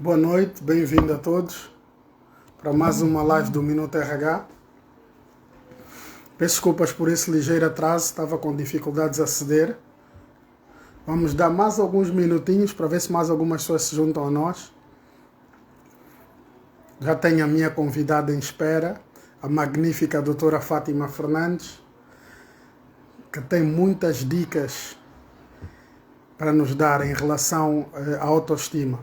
Boa noite, bem-vindo a todos para mais uma live do Minuto RH. Peço desculpas por esse ligeiro atraso, estava com dificuldades a aceder. Vamos dar mais alguns minutinhos para ver se mais algumas pessoas se juntam a nós. Já tenho a minha convidada em espera, a magnífica doutora Fátima Fernandes, que tem muitas dicas para nos dar em relação à autoestima.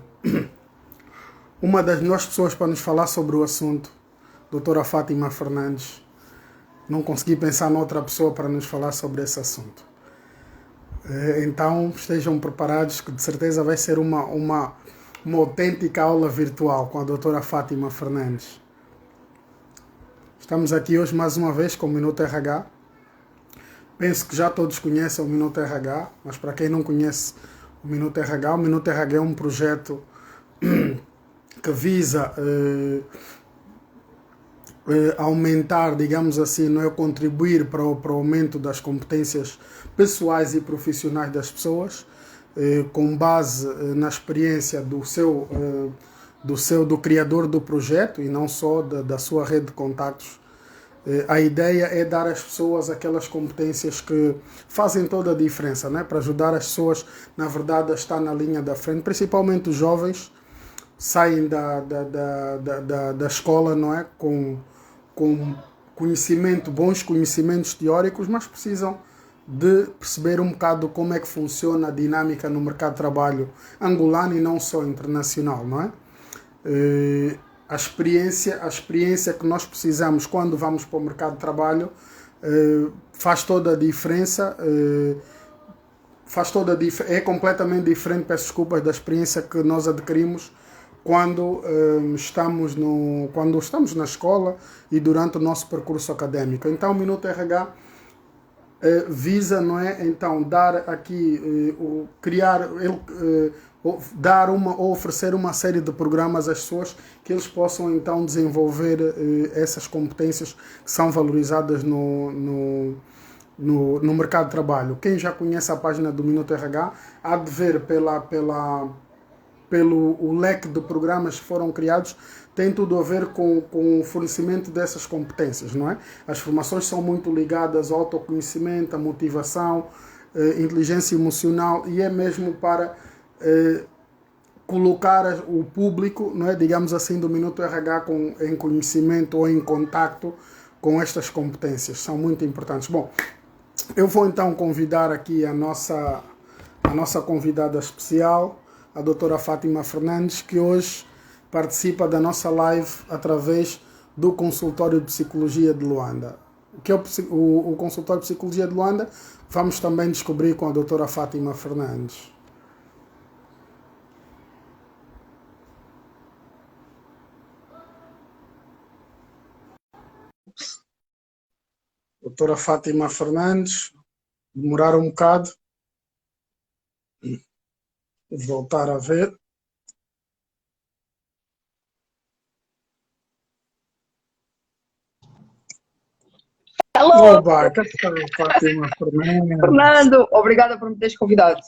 Uma das melhores pessoas para nos falar sobre o assunto, doutora Fátima Fernandes. Não consegui pensar noutra pessoa para nos falar sobre esse assunto. Então estejam preparados que de certeza vai ser uma autêntica aula virtual com a doutora Fátima Fernandes. Estamos aqui hoje mais uma vez com o Minuto RH. Penso que já todos conhecem o Minuto RH, mas para quem não conhece o Minuto RH é um projeto que visa aumentar, digamos assim, não é, contribuir para o aumento das competências pessoais e profissionais das pessoas, com base na experiência do criador do projeto e não só da sua rede de contactos. A ideia é dar às pessoas aquelas competências que fazem toda a diferença, né? Para ajudar as pessoas, na verdade, a estar na linha da frente, principalmente os jovens, saem da escola, não é? Com bons conhecimentos teóricos, mas precisam de perceber um bocado como é que funciona a dinâmica no mercado de trabalho angolano e não só internacional, não é? A experiência que nós precisamos quando vamos para o mercado de trabalho faz toda a diferença, é completamente diferente, peço desculpas, da experiência que nós adquirimos quando estamos na escola e durante o nosso percurso académico. Então, o Minuto RH visa, não é, então, dar aqui, oferecer uma série de programas às pessoas que eles possam, então, desenvolver essas competências que são valorizadas no mercado de trabalho. Quem já conhece a página do Minuto RH há de ver pelo o leque de programas que foram criados, tem tudo a ver com o fornecimento dessas competências, não é? As formações são muito ligadas ao autoconhecimento, à motivação, inteligência emocional, e é mesmo para colocar o público, não é, digamos assim, do Minuto RH em conhecimento ou em contacto com estas competências. São muito importantes. Bom, eu vou então convidar aqui a nossa convidada especial, a doutora Fátima Fernandes, que hoje participa da nossa live através do Consultório de Psicologia de Luanda. O que é o Consultório de Psicologia de Luanda? Vamos também descobrir com a doutora Fátima Fernandes. Doutora Fátima Fernandes, demorar um bocado. Vou voltar a ver. Alô! Oba, cá está a Fátima Fernandes. Fernando, obrigada por me teres convidado.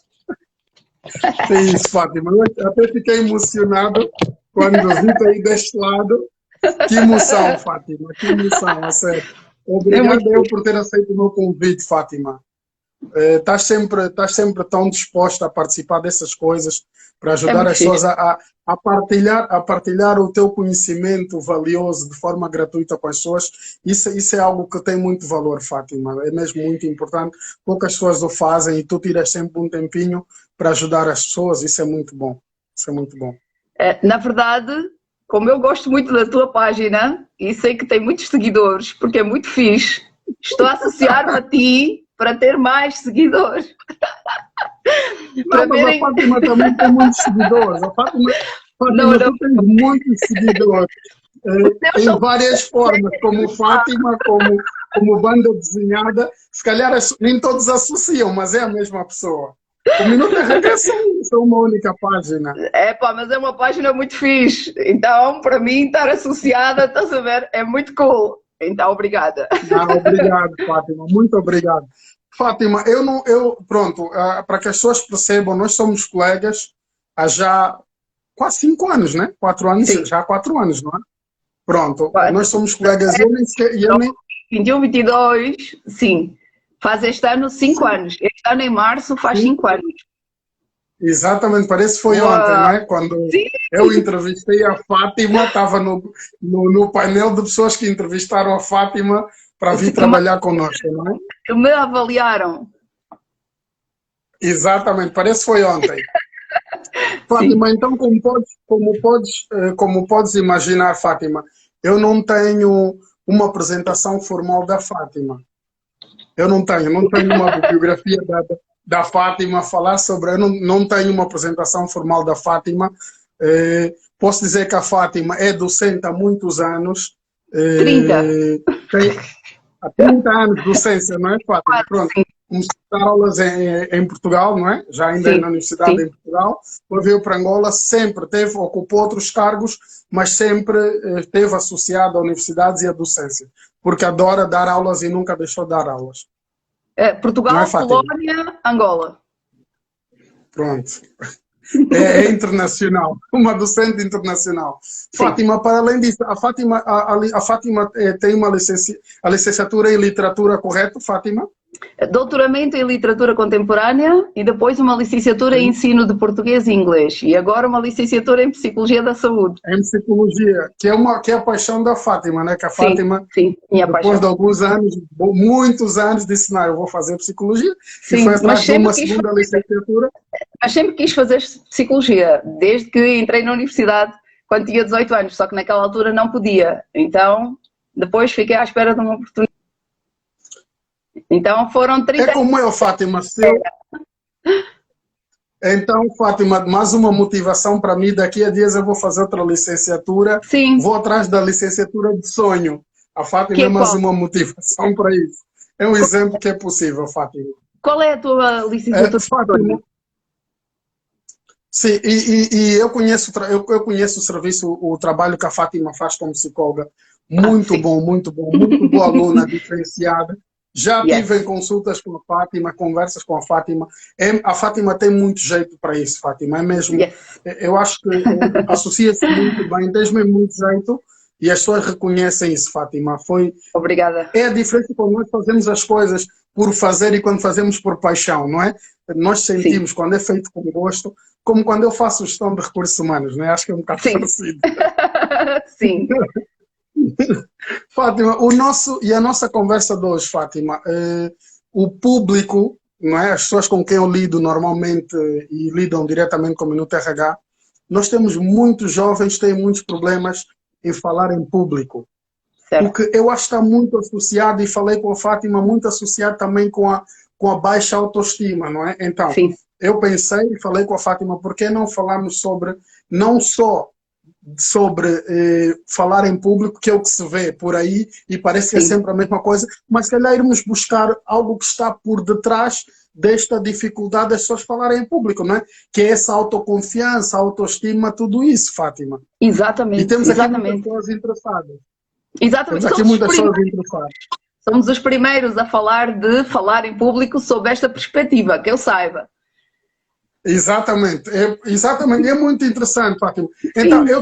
É isso, Fátima. Eu até fiquei emocionado quando vi aí deste lado. Que emoção, Fátima. Que emoção, a sério. Obrigado eu por ter aceito o meu convite, Fátima. Estás sempre tão disposta a participar dessas coisas para ajudar as pessoas a partilhar o teu conhecimento valioso de forma gratuita com as pessoas. Isso é algo que tem muito valor, Fátima. É mesmo muito importante. Poucas pessoas o fazem e tu tiras sempre um tempinho para ajudar as pessoas. Isso é muito bom. Isso é muito bom. Na verdade, como eu gosto muito da tua página e sei que tem muitos seguidores, porque é muito fixe, estou a associar-me a ti para ter mais seguidores. Não, mas a Fátima também tem muitos seguidores. A Fátima, tu tens muitos seguidores. Em várias formas, como Fátima, como banda desenhada. Se calhar nem todos associam, mas é a mesma pessoa. O Minuto RH é só uma única página. Mas é uma página muito fixe. Então, para mim, estar associada, estás a ver, é muito cool. Então, obrigada. Obrigado, Fátima. Muito obrigado. Fátima, pronto, para que as pessoas percebam, nós somos colegas há já quase 5 anos, né? 4 anos, Sim. já há 4 anos, não é? Pronto, Quatro. nós somos colegas, eu nem 21, 22, sim. Faz este ano 5 anos. Este ano, em março, faz sim, 5 anos. exatamente, parece que foi ontem, não Uau! é? Quando Sim, eu entrevistei a Fátima, estava no painel de pessoas que entrevistaram a Fátima para vir trabalhar conosco, não é? que me avaliaram. Exatamente, parece que foi ontem. Sim. Fátima, então, como podes imaginar, Fátima, eu não tenho uma apresentação formal da Fátima. Eu não tenho uma bibliografia da Fátima a falar sobre. Eu não tenho uma apresentação formal da Fátima. Posso dizer que a Fátima é docente há muitos anos. 30. Tem há 30 anos de docência, não é, Fátima? Pronto. Sim, Começou a dar aulas em Portugal, não é? Já ainda sim, na universidade sim. em Portugal. Depois veio para Angola, sempre ocupou outros cargos, mas sempre esteve associado a universidades e à docência. Porque adora dar aulas e nunca deixou de dar aulas. Não é, Portugal, Fátima? Polónia, Angola. Pronto. É internacional, uma docente internacional. Sim. Fátima, para além disso, a Fátima tem a licenciatura em literatura, correto, Fátima? Doutoramento em literatura contemporânea e depois uma licenciatura em Sim. ensino de português e inglês. E agora uma licenciatura em psicologia da saúde. Em psicologia, que é a paixão da Fátima, né? Que a Sim, Fátima, sim, minha depois de paixão. alguns anos, muitos anos, disse, não, eu vou fazer psicologia, e foi Sim, atrás de uma segunda licenciatura. mas sempre quis fazer psicologia, desde que entrei na universidade, quando tinha 18 anos, só que naquela altura não podia. Então, depois fiquei à espera de uma oportunidade. Então foram É 30 como eu, Fátima, Então, Fátima, mais uma motivação para mim. Daqui a dias eu vou fazer outra licenciatura. Sim, Vou atrás da licenciatura de sonho. A que Fátima é é mais qual? uma motivação para isso. É um exemplo que é possível, Fátima. Qual é a tua licenciatura de Fátima, sonho? sim, e eu conheço o serviço, o trabalho que a Fátima faz como psicóloga. Muito Sim, bom, muito bom, muito boa aluna, diferenciada. Já tive em yes, consultas com a Fátima, conversas com a Fátima. A Fátima tem muito jeito para isso, Fátima. É mesmo, yes. eu acho que associa-se muito bem, tens mesmo muito jeito e as pessoas reconhecem isso, Fátima. Obrigada. É a diferença quando nós fazemos as coisas por fazer e quando fazemos por paixão, não é? Nós Sim, sentimos quando é feito com gosto, como quando eu faço gestão de recursos humanos, não é? Acho que é um bocado sim, parecido. sim, Fátima, a nossa conversa de hoje, Fátima, o público, não é? As pessoas com quem eu lido normalmente e lidam diretamente com o Minuto RH, nós temos muitos jovens que têm muitos problemas em falar em público. certo. Porque eu acho que está muito associado, e falei com a Fátima, muito associado também com a baixa autoestima, não é? Então, Sim, eu pensei e falei com a Fátima, por que não falarmos não só sobre falar em público, que é o que se vê por aí, e parece que é sim, sempre a mesma coisa, mas se calhar irmos buscar algo que está por detrás desta dificuldade das pessoas falarem em público, não é? Que é essa autoconfiança, autoestima, tudo isso, Fátima. E exatamente, temos aqui muitas exatamente. pessoas interessadas. Temos Exatamente. aqui muitas pessoas interessadas. Somos os primeiros a falar em público sob esta perspectiva, que eu saiba. Exatamente, exatamente, é muito interessante, Fátima. Então, Sim,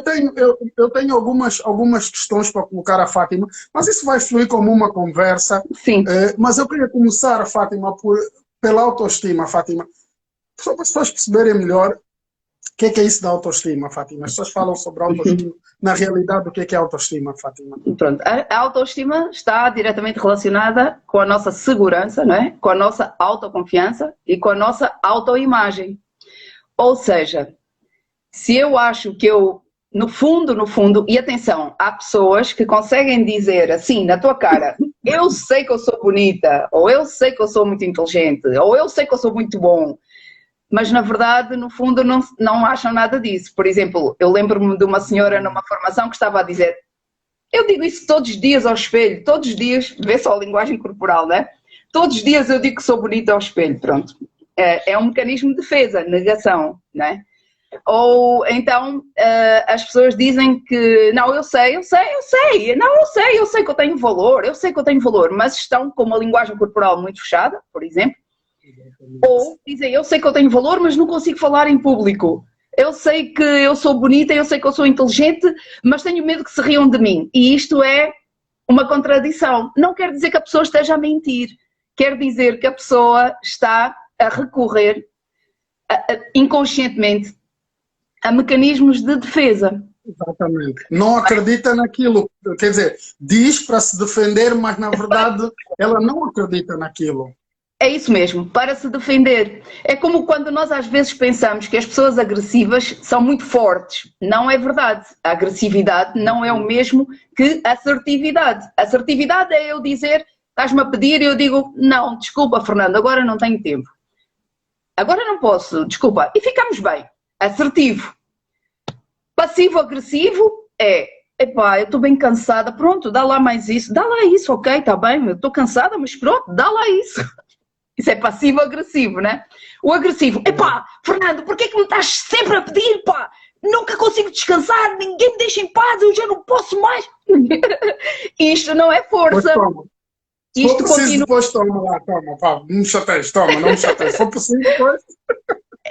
eu tenho algumas questões para colocar a Fátima, mas isso vai fluir como uma conversa. sim, Mas eu queria começar, Fátima, pela autoestima, Fátima, só para as pessoas perceberem melhor o que é isso da autoestima, Fátima. As pessoas falam sobre autoestima, na realidade, o que é autoestima, Fátima? pronto. A autoestima está diretamente relacionada com a nossa segurança, não é? Com a nossa autoconfiança e com a nossa autoimagem. Ou seja, se eu acho que eu, no fundo, e atenção, há pessoas que conseguem dizer assim na tua cara, eu sei que eu sou bonita, ou eu sei que eu sou muito inteligente, ou eu sei que eu sou muito bom, mas na verdade, no fundo, não acham nada disso. Por exemplo, eu lembro-me de uma senhora numa formação que estava a dizer, eu digo isso todos os dias ao espelho, todos os dias, vê só a linguagem corporal, né? Todos os dias eu digo que sou bonita ao espelho, pronto. É um mecanismo de defesa, negação, né? Ou então as pessoas dizem que não, eu sei, não, eu sei que eu tenho valor, mas estão com uma linguagem corporal muito fechada, por exemplo, ou dizem eu sei que eu tenho valor, mas não consigo falar em público. eu sei que eu sou bonita, eu sei que eu sou inteligente, mas tenho medo que se riam de mim. E isto é uma contradição. Não quer dizer que a pessoa esteja a mentir, quer dizer que a pessoa está a recorrer inconscientemente a mecanismos de defesa. Exatamente. Não acredita naquilo. Quer dizer, diz para se defender, mas na verdade ela não acredita naquilo. É isso mesmo, para se defender. É como quando nós às vezes pensamos que as pessoas agressivas são muito fortes. Não é verdade. A agressividade não é o mesmo que assertividade. Assertividade é eu dizer, estás-me a pedir e eu digo, não, desculpa Fernando, agora não tenho tempo. Agora não posso, desculpa. E ficamos bem. Assertivo. Passivo-agressivo é, epá, eu estou bem cansada, pronto, dá lá mais isso. Dá lá isso, ok, está bem, eu estou cansada, mas pronto, dá lá isso. Isso é passivo-agressivo, né? O agressivo, epá, Fernando, porquê que me estás sempre a pedir, pá? Nunca consigo descansar, ninguém me deixa em paz, eu já não posso mais. Isto não é força. Isto continua... depois toma lá, toma, pá, não me chateias, toma, não me chateias. Se for possível, depois...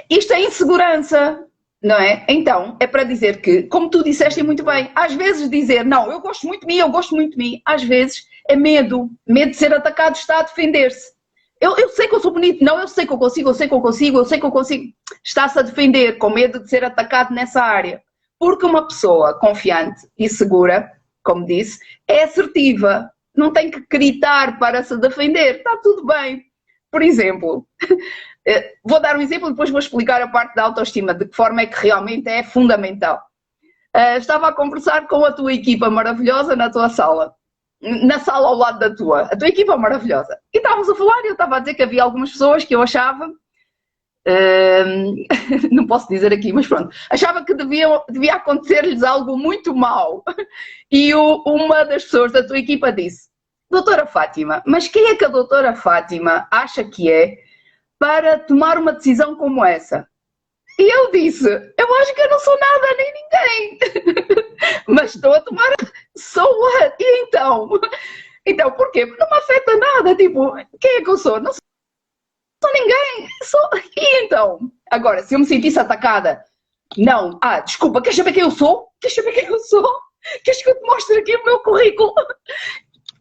Isto é insegurança, não é? Então, é para dizer que, como tu disseste muito bem, às vezes dizer, não, eu gosto muito de mim, eu gosto muito de mim, às vezes é medo. Medo de ser atacado, está a defender-se. Eu sei que eu sou bonito, não, eu sei que eu consigo, eu sei que eu consigo, eu sei que eu consigo. Está-se a defender com medo de ser atacado nessa área. Porque uma pessoa confiante e segura, como disse, é assertiva. Não tem que gritar para se defender. Está tudo bem. Por exemplo, vou dar um exemplo e depois vou explicar a parte da autoestima, de que forma é que realmente é fundamental. Estava a conversar com a tua equipa maravilhosa na tua sala. Na sala ao lado da tua. A tua equipa é maravilhosa. E estávamos a falar e eu estava a dizer que havia algumas pessoas que eu achava... não posso dizer aqui, mas pronto. Achava que devia acontecer-lhes algo muito mau. E uma das pessoas da tua equipa disse, doutora Fátima, mas quem é que a doutora Fátima acha que é para tomar uma decisão como essa? E eu disse, eu acho que eu não sou nada nem ninguém, mas estou a tomar, so what? E então? Então porquê? Não me afeta nada, tipo, quem é que eu sou? Não sou ninguém, e então? Agora, se eu me sentisse atacada, não, desculpa, queres saber quem eu sou? Queres saber quem eu sou? Queres que eu te mostre aqui o meu currículo?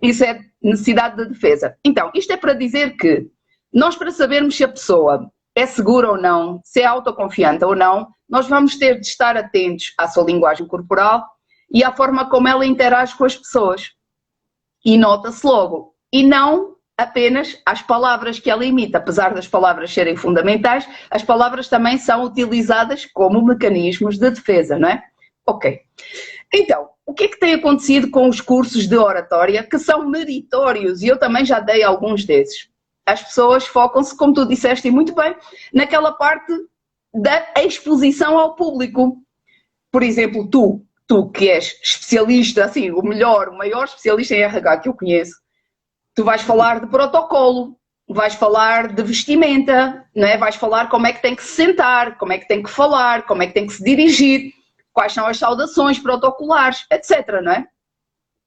Isso é necessidade de defesa. Então, isto é para dizer que nós, para sabermos se a pessoa é segura ou não, se é autoconfiante ou não, nós vamos ter de estar atentos à sua linguagem corporal e à forma como ela interage com as pessoas. E nota-se logo. E não apenas às palavras que ela imita. Apesar das palavras serem fundamentais, as palavras também são utilizadas como mecanismos de defesa, não é? Ok. Então, o que é que tem acontecido com os cursos de oratória que são meritórios? E eu também já dei alguns desses. As pessoas focam-se, como tu disseste e muito bem, naquela parte da exposição ao público. Por exemplo, tu que és especialista, assim, o maior especialista em RH que eu conheço, tu vais falar de protocolo, vais falar de vestimenta, não é? Vais falar como é que tem que se sentar, como é que tem que falar, como é que tem que se dirigir, quais são as saudações protocolares, etc, não é?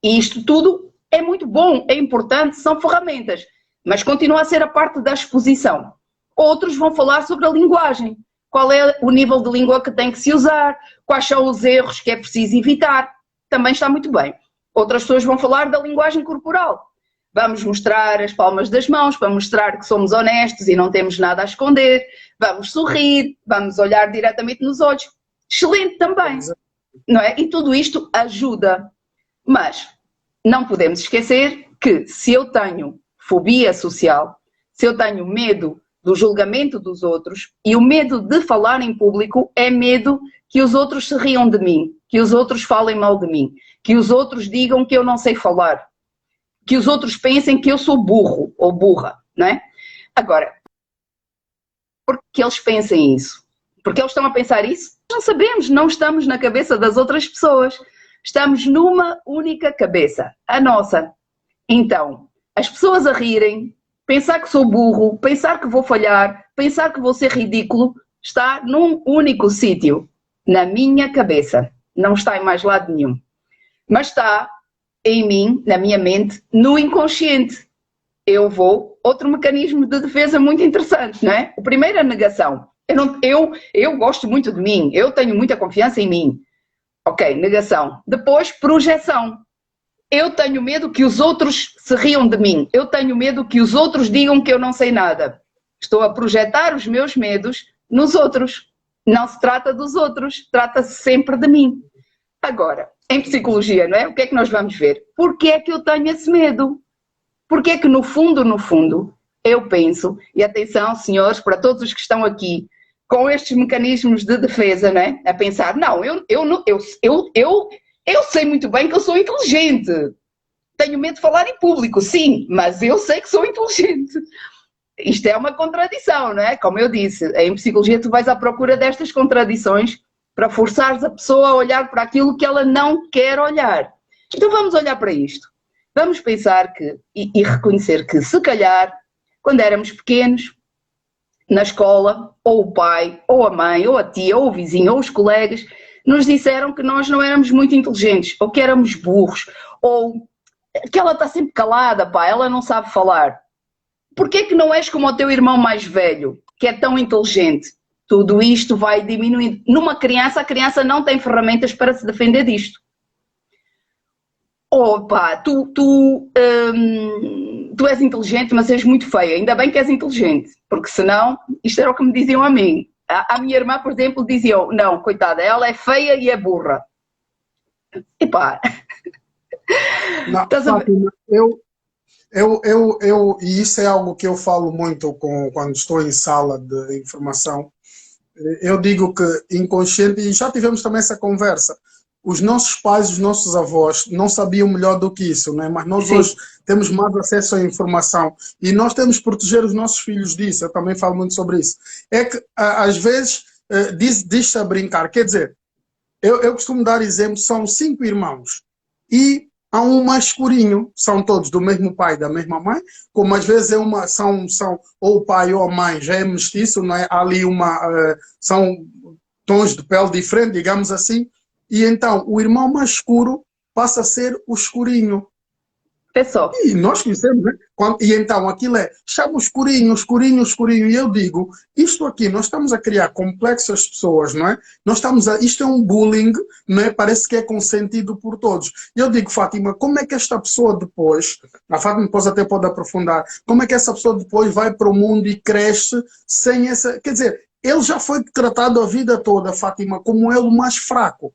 E isto tudo é muito bom, é importante, são ferramentas. Mas continua a ser a parte da exposição. Outros vão falar sobre a linguagem. Qual é o nível de língua que tem que se usar, quais são os erros que é preciso evitar. Também está muito bem. Outras pessoas vão falar da linguagem corporal. Vamos mostrar as palmas das mãos para mostrar que somos honestos e não temos nada a esconder. Vamos sorrir, vamos olhar diretamente nos olhos. Excelente também, não é? E tudo isto ajuda. Mas não podemos esquecer que se eu tenho fobia social, se eu tenho medo do julgamento dos outros, e o medo de falar em público é medo que os outros se riam de mim, que os outros falem mal de mim, que os outros digam que eu não sei falar, que os outros pensem que eu sou burro ou burra, não é? Agora, por que eles pensem isso? Porque eles estão a pensar isso? Não sabemos, não estamos na cabeça das outras pessoas, estamos numa única cabeça, a nossa. Então, as pessoas a rirem, pensar que sou burro, pensar que vou falhar, pensar que vou ser ridículo, está num único sítio, na minha cabeça. Não está em mais lado nenhum. Mas está em mim, na minha mente, no inconsciente. Outro mecanismo de defesa muito interessante, não é? O primeiro é a negação. Eu gosto muito de mim, eu tenho muita confiança em mim. Ok, negação. Depois, projeção. Eu tenho medo que os outros se riam de mim. Eu tenho medo que os outros digam que eu não sei nada. Estou a projetar os meus medos nos outros. Não se trata dos outros, trata-se sempre de mim. Agora, em psicologia, não é? O que é que nós vamos ver? Porquê é que eu tenho esse medo? Porquê é que no fundo, eu penso, e atenção, senhores, para todos os que estão aqui, com estes mecanismos de defesa, não é? A pensar, não, eu sei muito bem que eu sou inteligente. Tenho medo de falar em público, sim, mas eu sei que sou inteligente. Isto é uma contradição, não é? Como eu disse, em psicologia tu vais à procura destas contradições para forçares a pessoa a olhar para aquilo que ela não quer olhar. Então vamos olhar para isto. Vamos pensar que, e reconhecer que, se calhar, quando éramos pequenos, na escola, ou o pai, ou a mãe, ou a tia, ou o vizinho, ou os colegas, nos disseram que nós não éramos muito inteligentes, ou que éramos burros, ou que ela está sempre calada, pá, ela não sabe falar. Porquê que não és como o teu irmão mais velho, que é tão inteligente? Tudo isto vai diminuindo. Numa criança, a criança não tem ferramentas para se defender disto. Opa, tu és inteligente, mas és muito feia. Ainda bem que és inteligente, porque senão, isto era o que me diziam a mim. A minha irmã, por exemplo, diziam, não, coitada, ela é feia e é burra. Epá. Não, Fátima, e isso é algo que eu falo muito quando estou em sala de informação. Eu digo que inconsciente, e já tivemos também essa conversa, os nossos pais, os nossos avós não sabiam melhor do que isso, né? Mas nós hoje temos mais acesso à informação e nós temos que proteger os nossos filhos disso. Eu também falo muito sobre isso. É que às vezes diz-se a brincar, quer dizer, eu costumo dar exemplo, são 5 irmãos e há um mais escurinho, são todos do mesmo pai e da mesma mãe, como às vezes são ou o pai ou a mãe já é mestiço, não é? Há ali são tons de pele diferentes, digamos assim. E então, o irmão mais escuro passa a ser o escurinho. Pessoal. E nós conhecemos, né? E então, aquilo chama o escurinho, escurinho, escurinho. E eu digo, isto aqui, nós estamos a criar complexo às pessoas, não é? Isto é um bullying, não é? Parece que é consentido por todos. E eu digo, Fátima, como é que esta pessoa depois, a Fátima depois até pode aprofundar, como é que essa pessoa depois vai para o mundo e cresce sem essa... Quer dizer, ele já foi tratado a vida toda, Fátima, como ele o mais fraco.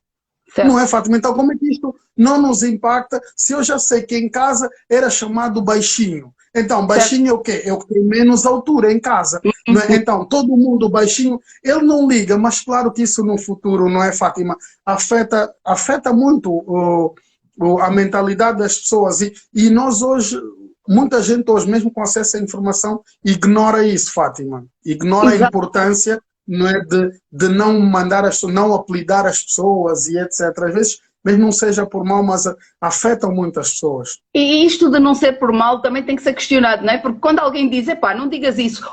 Certo. Não é, Fátima? Então, como é que isto não nos impacta se eu já sei que em casa era chamado baixinho? Então, baixinho é o quê? É o que tem menos altura em casa. Não é? Então, todo mundo baixinho, ele não liga, mas claro que isso no futuro, não é, Fátima? Afeta muito a mentalidade das pessoas. E nós hoje, muita gente hoje, mesmo com acesso à informação, ignora isso, Fátima. Ignora a importância, não é, de não mandar não apelidar as pessoas e etc. Às vezes, mesmo não seja por mal, mas afetam muitas pessoas. E isto de não ser por mal também tem que ser questionado, não é? Porque quando alguém diz, epá, não digas isso,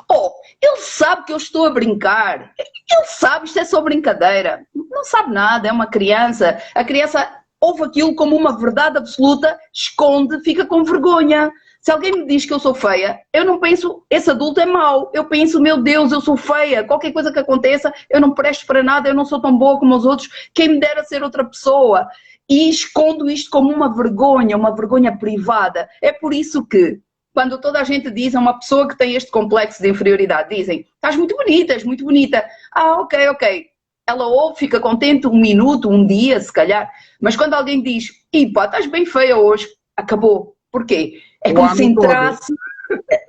ele sabe que eu estou a brincar, ele sabe, isto é só brincadeira, não sabe nada, é uma criança, a criança ouve aquilo como uma verdade absoluta, esconde, fica com vergonha. Se alguém me diz que eu sou feia, eu não penso, esse adulto é mau. Eu penso, meu Deus, eu sou feia. Qualquer coisa que aconteça, eu não presto para nada, eu não sou tão boa como os outros. Quem me dera ser outra pessoa. E escondo isto como uma vergonha privada. É por isso que, quando toda a gente diz a uma pessoa que tem este complexo de inferioridade, dizem, estás muito bonita, és muito bonita. Ah, ok. Ela ouve, fica contente um minuto, um dia, se calhar. Mas quando alguém diz, pá, estás bem feia hoje, acabou. Porquê? É como se entrasse,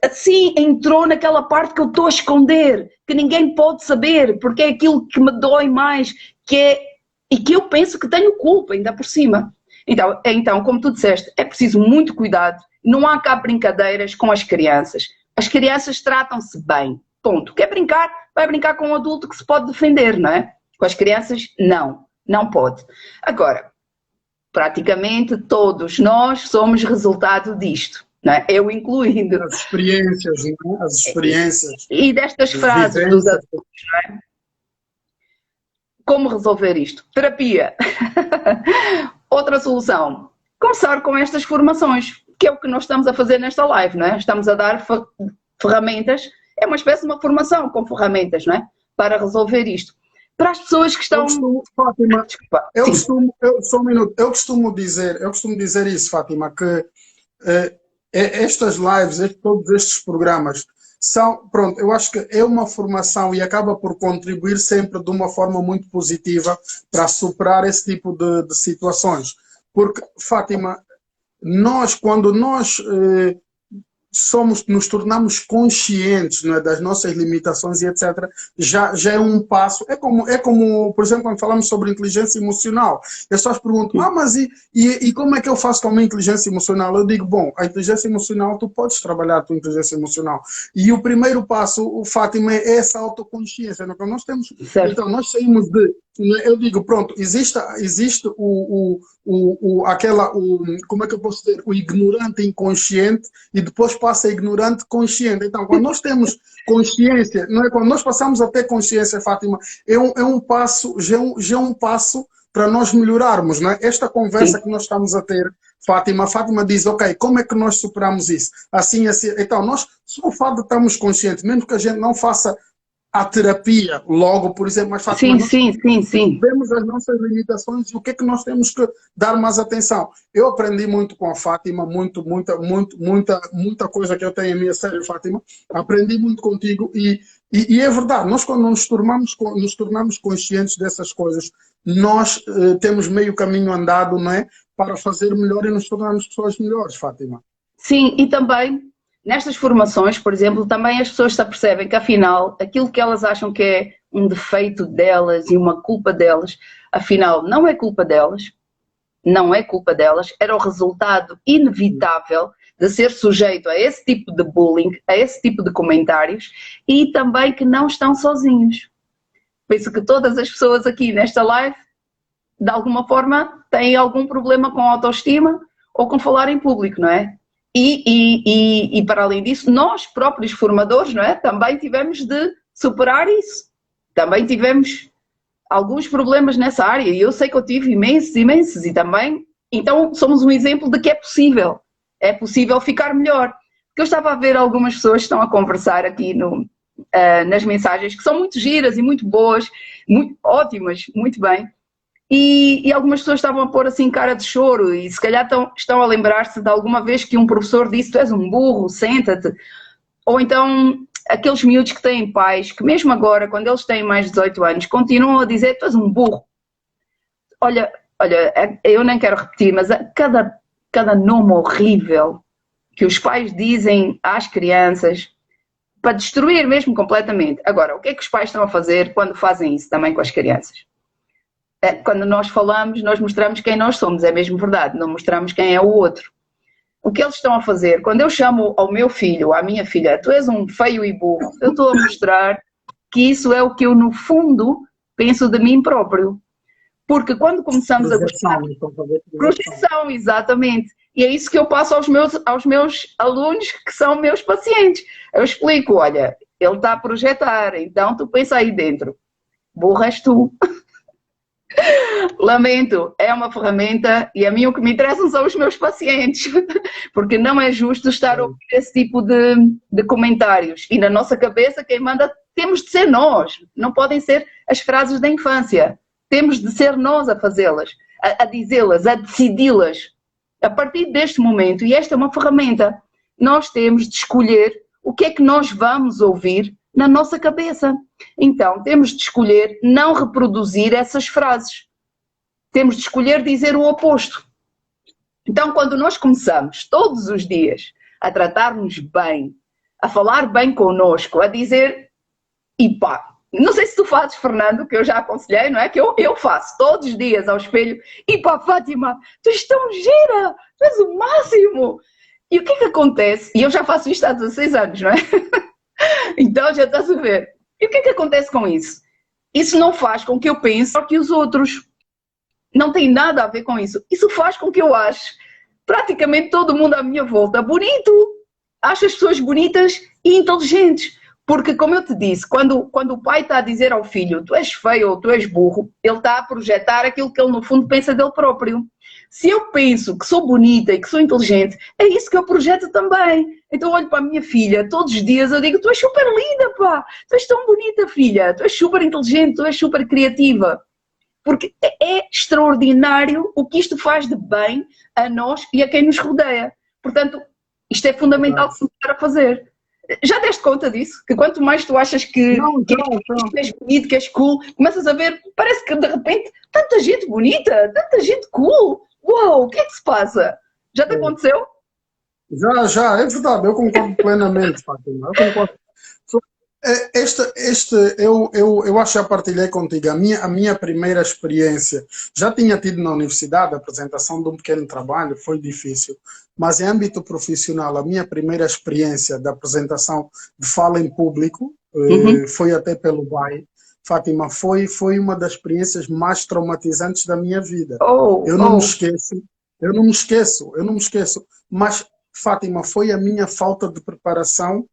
assim, entrou naquela parte que eu estou a esconder, que ninguém pode saber, porque é aquilo que me dói mais, e que eu penso que tenho culpa, ainda por cima. Então, como tu disseste, é preciso muito cuidado, não há cá brincadeiras com as crianças. As crianças tratam-se bem, ponto. Quer brincar? Vai brincar com um adulto que se pode defender, não é? Com as crianças, não pode. Agora, praticamente todos nós somos resultado disto, não é? Eu incluindo. As experiências, não é? As experiências. E destas frases dos adultos, não é? Como resolver isto? Terapia. Outra solução. Começar com estas formações, que é o que nós estamos a fazer nesta live, não é? Estamos a dar ferramentas, é uma espécie de uma formação com ferramentas, não é? para resolver isto. Para as pessoas que estão... Fátima, Desculpa. só um minuto. Eu costumo dizer isso, Fátima, que estas lives, todos estes programas são, pronto, eu acho que é uma formação e acaba por contribuir sempre de uma forma muito positiva para superar esse tipo de situações. Porque, Fátima, quando nós nos tornamos conscientes, não é, das nossas limitações e etc., já é um passo. É como, por exemplo, quando falamos sobre inteligência emocional, as pessoas perguntam, mas e como é que eu faço com a minha inteligência emocional? Eu digo, bom, a inteligência emocional, tu podes trabalhar a tua inteligência emocional. E o primeiro passo, Fátima, é essa autoconsciência. Então, nós temos, então, nós saímos eu digo, pronto, existe como é que eu posso dizer? O ignorante inconsciente e depois passa a ignorante consciente. Então, quando nós temos consciência, não é? Quando nós passamos a ter consciência, Fátima, é um passo, já é um passo para nós melhorarmos, não é? Esta conversa que nós estamos a ter, Fátima diz, ok, como é que nós superamos isso? Assim. Então, nós, só o fato de estarmos conscientes, mesmo que a gente não faça a terapia logo, por exemplo, mais fácil. Sim. Vemos as nossas limitações e o que é que nós temos que dar mais atenção. Eu aprendi muito com a Fátima, muita coisa que eu tenho em minha série, Fátima. Aprendi muito contigo e é verdade, nós quando nos tornamos conscientes dessas coisas, nós temos meio caminho andado, não é? Para fazer melhor e nos tornarmos pessoas melhores, Fátima. Sim, e também nestas formações, por exemplo, também as pessoas se apercebem que, afinal, aquilo que elas acham que é um defeito delas e uma culpa delas, afinal, não é culpa delas, era o resultado inevitável de ser sujeito a esse tipo de bullying, a esse tipo de comentários, e também que não estão sozinhos. Penso que todas as pessoas aqui nesta live, de alguma forma, têm algum problema com autoestima ou com falar em público, não é? E para além disso, nós próprios formadores, não é? Também tivemos de superar isso. Também tivemos alguns problemas nessa área. E eu sei que eu tive imensos e também... Então, somos um exemplo de que é possível. É possível ficar melhor. Porque eu estava a ver algumas pessoas que estão a conversar aqui nas mensagens, que são muito giras e muito boas, muito ótimas, muito bem. E algumas pessoas estavam a pôr assim cara de choro e se calhar estão a lembrar-se de alguma vez que um professor disse: tu és um burro, senta-te. Ou então aqueles miúdos que têm pais, que mesmo agora, quando eles têm mais de 18 anos, continuam a dizer: tu és um burro. Olha, eu nem quero repetir, mas cada nome horrível que os pais dizem às crianças para destruir mesmo completamente. Agora, o que é que os pais estão a fazer quando fazem isso também com as crianças? Quando nós falamos, nós mostramos quem nós somos, é mesmo verdade, não mostramos quem é o outro. O que eles estão a fazer, quando eu chamo ao meu filho, à minha filha, tu és um feio e burro, eu estou a mostrar que isso é o que eu, no fundo, penso de mim próprio. Porque quando começamos a gostar... Projeção, exatamente. E é isso que eu passo aos meus alunos, que são meus pacientes. Eu explico, olha, ele está a projetar, então tu pensa aí dentro. Burro és tu. Lamento, é uma ferramenta e a mim o que me interessam são os meus pacientes, porque não é justo estar a ouvir esse tipo de comentários. E na nossa cabeça quem manda temos de ser nós, não podem ser as frases da infância. Temos de ser nós a fazê-las, a dizê-las, a decidi-las. A partir deste momento, e esta é uma ferramenta, nós temos de escolher o que é que nós vamos ouvir na nossa cabeça. Então, temos de escolher não reproduzir essas frases. Temos de escolher dizer o oposto. Então, quando nós começamos todos os dias a tratar-nos bem, a falar bem connosco, a dizer, e pá, não sei se tu fazes, Fernando, que eu já aconselhei, não é? Que eu faço todos os dias ao espelho, e pá, Fátima, tu és tão gira, tu és o máximo. E o que é que acontece? E eu já faço isto há 16 anos, não é? Então já estás a ver. E o que é que acontece com isso? Isso não faz com que eu pense que os outros. Não tem nada a ver com isso. Isso faz com que eu ache praticamente todo mundo à minha volta bonito. Acho as pessoas bonitas e inteligentes. Porque, como eu te disse, quando o pai está a dizer ao filho tu és feio ou tu és burro, ele está a projetar aquilo que ele no fundo pensa dele próprio. Se eu penso que sou bonita e que sou inteligente, é isso que eu projeto também. Então eu olho para a minha filha, todos os dias eu digo, tu és super linda, pá, tu és tão bonita, filha, tu és super inteligente, tu és super criativa. Porque é extraordinário o que isto faz de bem a nós e a quem nos rodeia. Portanto, isto é fundamental começar a fazer. Já deste conta disso? Que quanto mais tu achas que és bonito, que és cool, começas a ver, parece que de repente, tanta gente bonita, tanta gente cool. Uau, o que é que se passa? Já te aconteceu? Já, é verdade, eu concordo plenamente, Fátima. Eu concordo. Eu acho que já partilhei contigo. A minha primeira experiência, já tinha tido na universidade a apresentação de um pequeno trabalho, foi difícil. Mas em âmbito profissional, a minha primeira experiência de apresentação de fala em público, foi até pelo BAE. Fátima, foi uma das experiências mais traumatizantes da minha vida. Eu não me esqueço. Mas, Fátima, foi a minha falta de preparação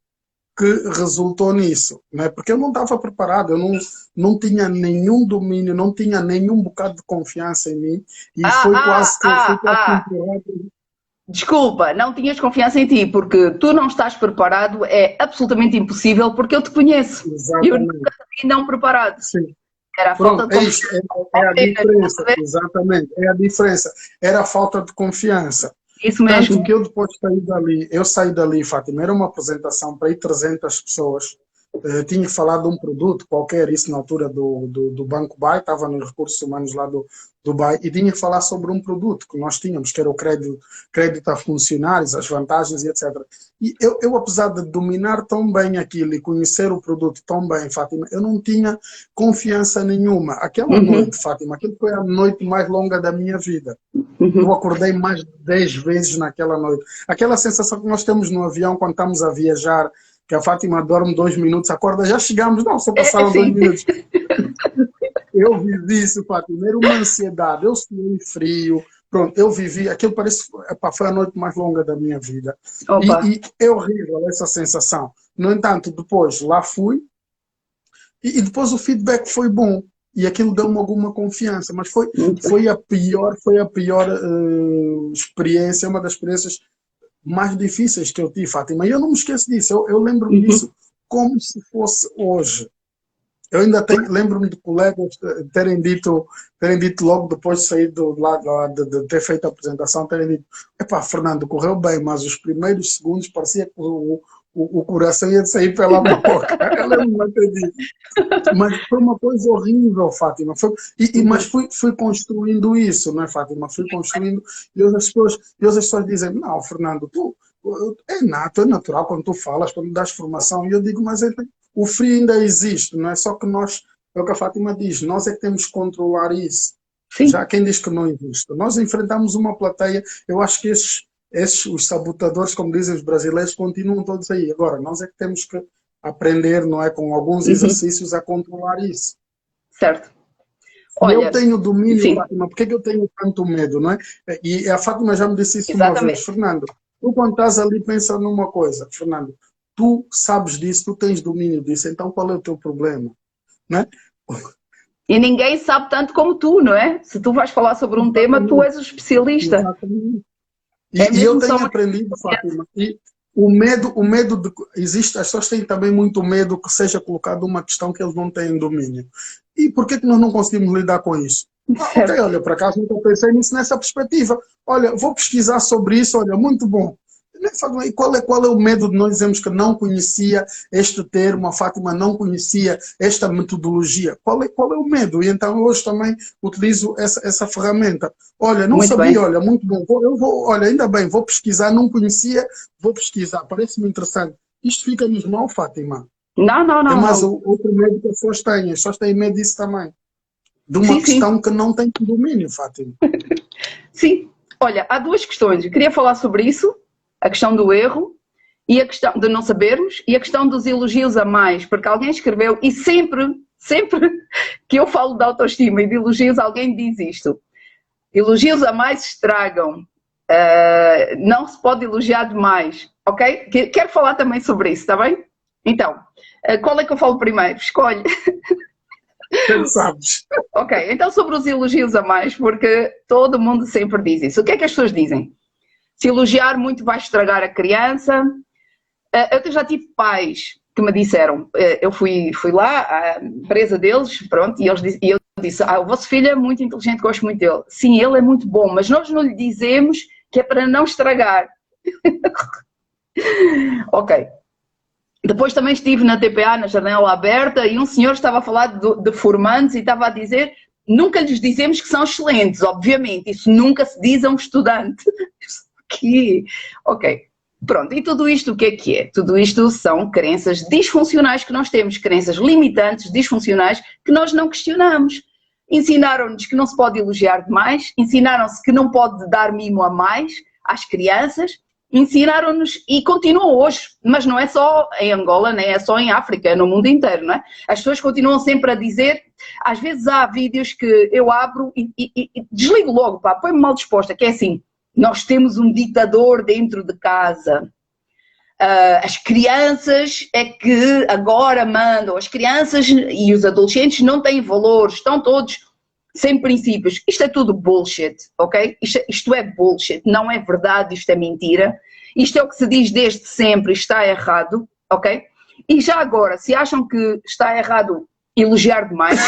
que resultou nisso, né? Porque eu não estava preparado, eu não tinha nenhum domínio, não tinha nenhum bocado de confiança em mim e foi quase que Desculpa, não tinhas confiança em ti, porque tu não estás preparado, é absolutamente impossível, porque eu te conheço. Exatamente. E eu nunca te vi não preparado. Sim. Era a falta de confiança. É a diferença, exatamente, é a diferença. Era a falta de confiança. Isso mesmo. Tanto que eu depois saí dali, Fátima, era uma apresentação para ir 300 pessoas. Tinha que falar de um produto qualquer, isso na altura do Banco BAE, estava nos recursos humanos lá do BAE, e tinha que falar sobre um produto que nós tínhamos, que era o crédito a funcionários, as vantagens e etc. E eu, apesar de dominar tão bem aquilo e conhecer o produto tão bem, Fátima, eu não tinha confiança nenhuma. Aquela noite, Fátima, aquilo foi a noite mais longa da minha vida. Eu acordei mais de 10 vezes naquela noite. Aquela sensação que nós temos no avião quando estamos a viajar, que a Fátima dorme 2 minutos, acorda, já chegamos, não, só passaram 2 minutos. Eu vivi isso, Fátima, era uma ansiedade, eu suei frio, pronto, eu vivi, aquilo parece, foi a noite mais longa da minha vida. E é horrível essa sensação. No entanto, depois lá fui, e depois o feedback foi bom. E aquilo deu-me alguma confiança, mas foi a pior experiência, uma das experiências mais difíceis que eu tive, Fátima. E eu não me esqueço disso, eu lembro-me disso como se fosse hoje. Eu ainda lembro-me de colegas terem dito logo depois de sair de ter feito a apresentação, terem dito, epá, Fernando, correu bem, mas os primeiros segundos parecia que o coração ia sair pela boca. Eu lembro-me até disso. Mas foi uma coisa horrível, Fátima. Mas fui construindo isso, não é, Fátima? Fui construindo, e hoje as pessoas dizem, não, Fernando, é nato, é natural quando tu falas, quando das formação. E eu digo, mas o frio ainda existe, não é? Só que nós, é o que a Fátima diz, nós é que temos que controlar isso. Sim. Já quem diz que não existe. Nós enfrentamos uma plateia, eu acho que os sabotadores, como dizem os brasileiros, continuam todos aí. Agora, nós é que temos que aprender, não é, com alguns exercícios a controlar isso. Certo. Olha, eu tenho domínio, Fátima, por que eu tenho tanto medo, não é? E a Fátima já me disse isso uma vez, Fernando, tu quando estás ali pensa numa coisa, Fernando, tu sabes disso, tu tens domínio disso, então qual é o teu problema, não é? E ninguém sabe tanto como tu, não é? Se tu vais falar sobre um tema, tu és o especialista. Exatamente. E eu tenho aprendido, Fátima, e o medo existe, as pessoas têm também muito medo que seja colocada uma questão que eles não têm domínio. E por que nós não conseguimos lidar com isso? Ok, olha, por acaso nunca pensei nisso nessa perspectiva. Olha, vou pesquisar sobre isso, olha, muito bom. E qual é o medo de nós dizermos que não conhecia este termo, a Fátima não conhecia esta metodologia? Qual é o medo? E então hoje também utilizo essa ferramenta. Olha, não muito sabia, bem. Olha, muito bom. Olha, ainda bem, vou pesquisar, não conhecia, vou pesquisar, parece-me interessante. Isto fica-nos mal, Fátima? Não. É mais outro medo que as pessoas têm medo disso também. De uma questão que não tem domínio, Fátima. Sim. Olha, há 2 questões. Eu queria falar sobre isso. A questão do erro e a questão de não sabermos e a questão dos elogios a mais, porque alguém escreveu, e sempre que eu falo de autoestima e de elogios, alguém diz isto. Elogios a mais estragam. Não se pode elogiar demais, ok? Quero falar também sobre isso, está bem? Então, qual é que eu falo primeiro? Escolhe. que é que sabes? Ok, então sobre os elogios a mais, porque todo mundo sempre diz isso. O que é que as pessoas dizem? Se elogiar muito vai estragar a criança. Eu já tive pais que me disseram, eu fui lá à empresa deles, pronto, e eu disse, o vosso filho é muito inteligente, gosto muito dele. Sim, ele é muito bom, mas nós não lhe dizemos que é para não estragar. Ok. Depois também estive na TPA, na janela aberta, e um senhor estava a falar de formandos e estava a dizer, nunca lhes dizemos que são excelentes, obviamente, isso nunca se diz a um estudante. Ok, pronto, e tudo isto o que é que é? Tudo isto são crenças disfuncionais que nós temos, crenças limitantes, disfuncionais, que nós não questionamos. Ensinaram-nos que não se pode elogiar demais, ensinaram-se que não pode dar mimo a mais às crianças, ensinaram-nos e continuam hoje, mas não é só em Angola, nem é só em África, é no mundo inteiro, não é? As pessoas continuam sempre a dizer, às vezes há vídeos que eu abro e desligo logo, pá, põe-me mal disposta, que é assim, nós temos um ditador dentro de casa. As crianças é que agora mandam, as crianças e os adolescentes não têm valores, estão todos sem princípios. Isto é tudo bullshit, ok? Isto é bullshit, não é verdade, isto é mentira. Isto é o que se diz desde sempre, está errado, ok? E já agora, se acham que está errado elogiar demais,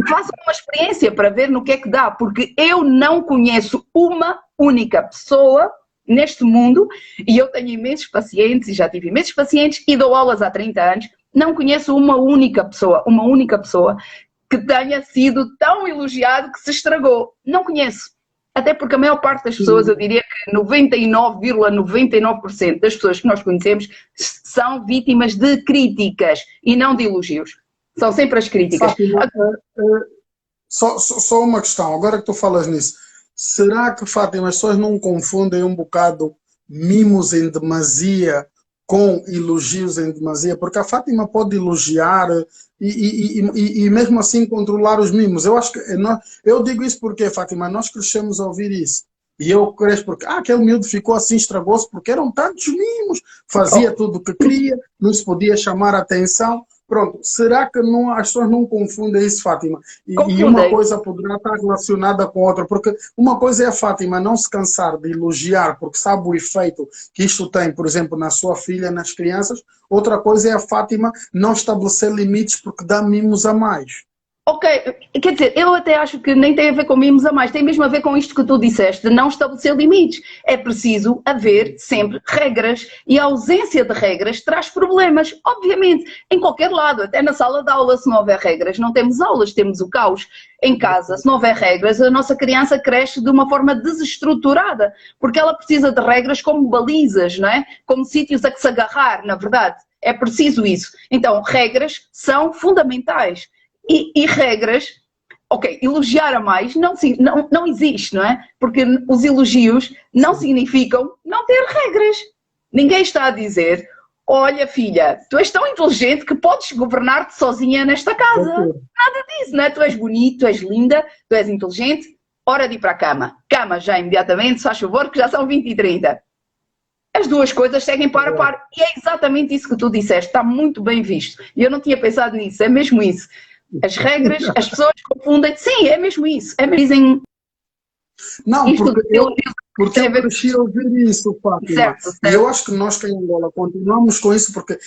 façam uma experiência para ver no que é que dá, porque eu não conheço uma única pessoa neste mundo, e eu tenho imensos pacientes, e já tive imensos pacientes, e dou aulas há 30 anos, não conheço uma única pessoa que tenha sido tão elogiado que se estragou. Não conheço. Até porque a maior parte das pessoas, eu diria que 99,99% das pessoas que nós conhecemos são vítimas de críticas e não de elogios. São sempre as críticas. Fátima, só uma questão, agora que tu falas nisso. Será que, Fátima, as pessoas não confundem um bocado mimos em demasia com elogios em demasia? Porque a Fátima pode elogiar e mesmo assim controlar os mimos. Eu acho que eu digo isso porque, Fátima, nós crescemos a ouvir isso. E eu cresço porque aquele miúdo ficou assim, estragou-se porque eram tantos mimos, fazia tudo o que queria, não se podia chamar a atenção. Pronto, será que as pessoas não confundem isso, Fátima? E uma coisa poderá estar relacionada com outra, porque uma coisa é a Fátima não se cansar de elogiar, porque sabe o efeito que isto tem, por exemplo, na sua filha, nas crianças. Outra coisa é a Fátima não estabelecer limites porque dá mimos a mais. Ok, quer dizer, eu até acho que nem tem a ver com mimos a mais, tem mesmo a ver com isto que tu disseste, de não estabelecer limites. É preciso haver sempre regras e a ausência de regras traz problemas, obviamente, em qualquer lado, até na sala de aula, se não houver regras, não temos aulas, temos o caos. Em casa, se não houver regras, a nossa criança cresce de uma forma desestruturada, porque ela precisa de regras como balizas, não é? Como sítios a que se agarrar, na verdade. É preciso isso. Então, regras são fundamentais. E regras, ok, elogiar a mais não existe, não é? Porque os elogios não significam não ter regras. Ninguém está a dizer, olha filha, tu és tão inteligente que podes governar-te sozinha nesta casa. Nada disso, não é? Tu és bonito, tu és linda, tu és inteligente, hora de ir para a cama. Cama já imediatamente, se faz favor, que já são 20h30. As duas coisas seguem par a par. E é exatamente isso que tu disseste, está muito bem visto. E eu não tinha pensado nisso, é mesmo isso. As regras, as pessoas confundem. Sim, é mesmo isso. É mesmo, dizem. Não, porque eu cresci a ouvir isso, Fátima. Certo. E eu acho que nós que em Angola continuamos com isso porque,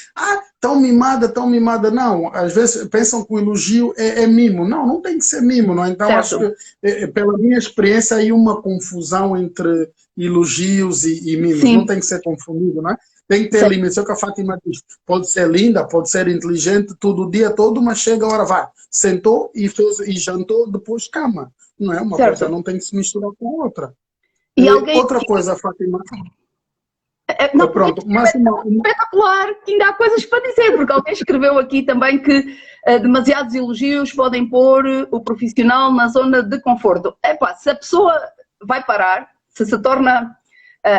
tão mimada, tão mimada. Não, às vezes pensam que o elogio é mimo. Não, não tem que ser mimo, não é? Então certo. Acho que, pela minha experiência, há aí uma confusão entre elogios e mimos. Sim. Não tem que ser confundido, não é? Tem que ter limites. É o que a Fátima diz. Pode ser linda, pode ser inteligente, tudo o dia todo, mas chega a hora, vai. Sentou e jantou, depois cama. Não é? Uma coisa não tem que se misturar com a outra. E outra coisa, Fátima. Não, pronto, mas espetacular, que ainda há coisas para dizer, porque alguém escreveu aqui também que demasiados elogios podem pôr o profissional na zona de conforto. Epá, se a pessoa vai parar, se torna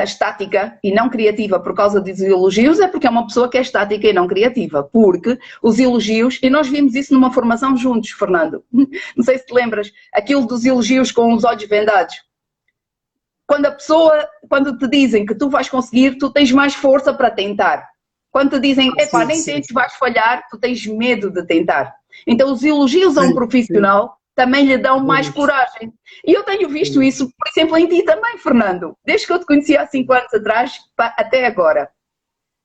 estática e não criativa por causa dos elogios, é porque é uma pessoa que é estática e não criativa, porque os elogios, e nós vimos isso numa formação juntos, Fernando, não sei se te lembras, aquilo dos elogios com os olhos vendados. Quando te dizem que tu vais conseguir, tu tens mais força para tentar. Quando te dizem, epá, nem tentes, vais falhar, tu tens medo de tentar. Então os elogios a um Sim, sim. profissional também lhe dão mais Vamos. coragem. E eu tenho visto isso, por exemplo, em ti também, Fernando. Desde que eu te conheci há 5 anos atrás até agora.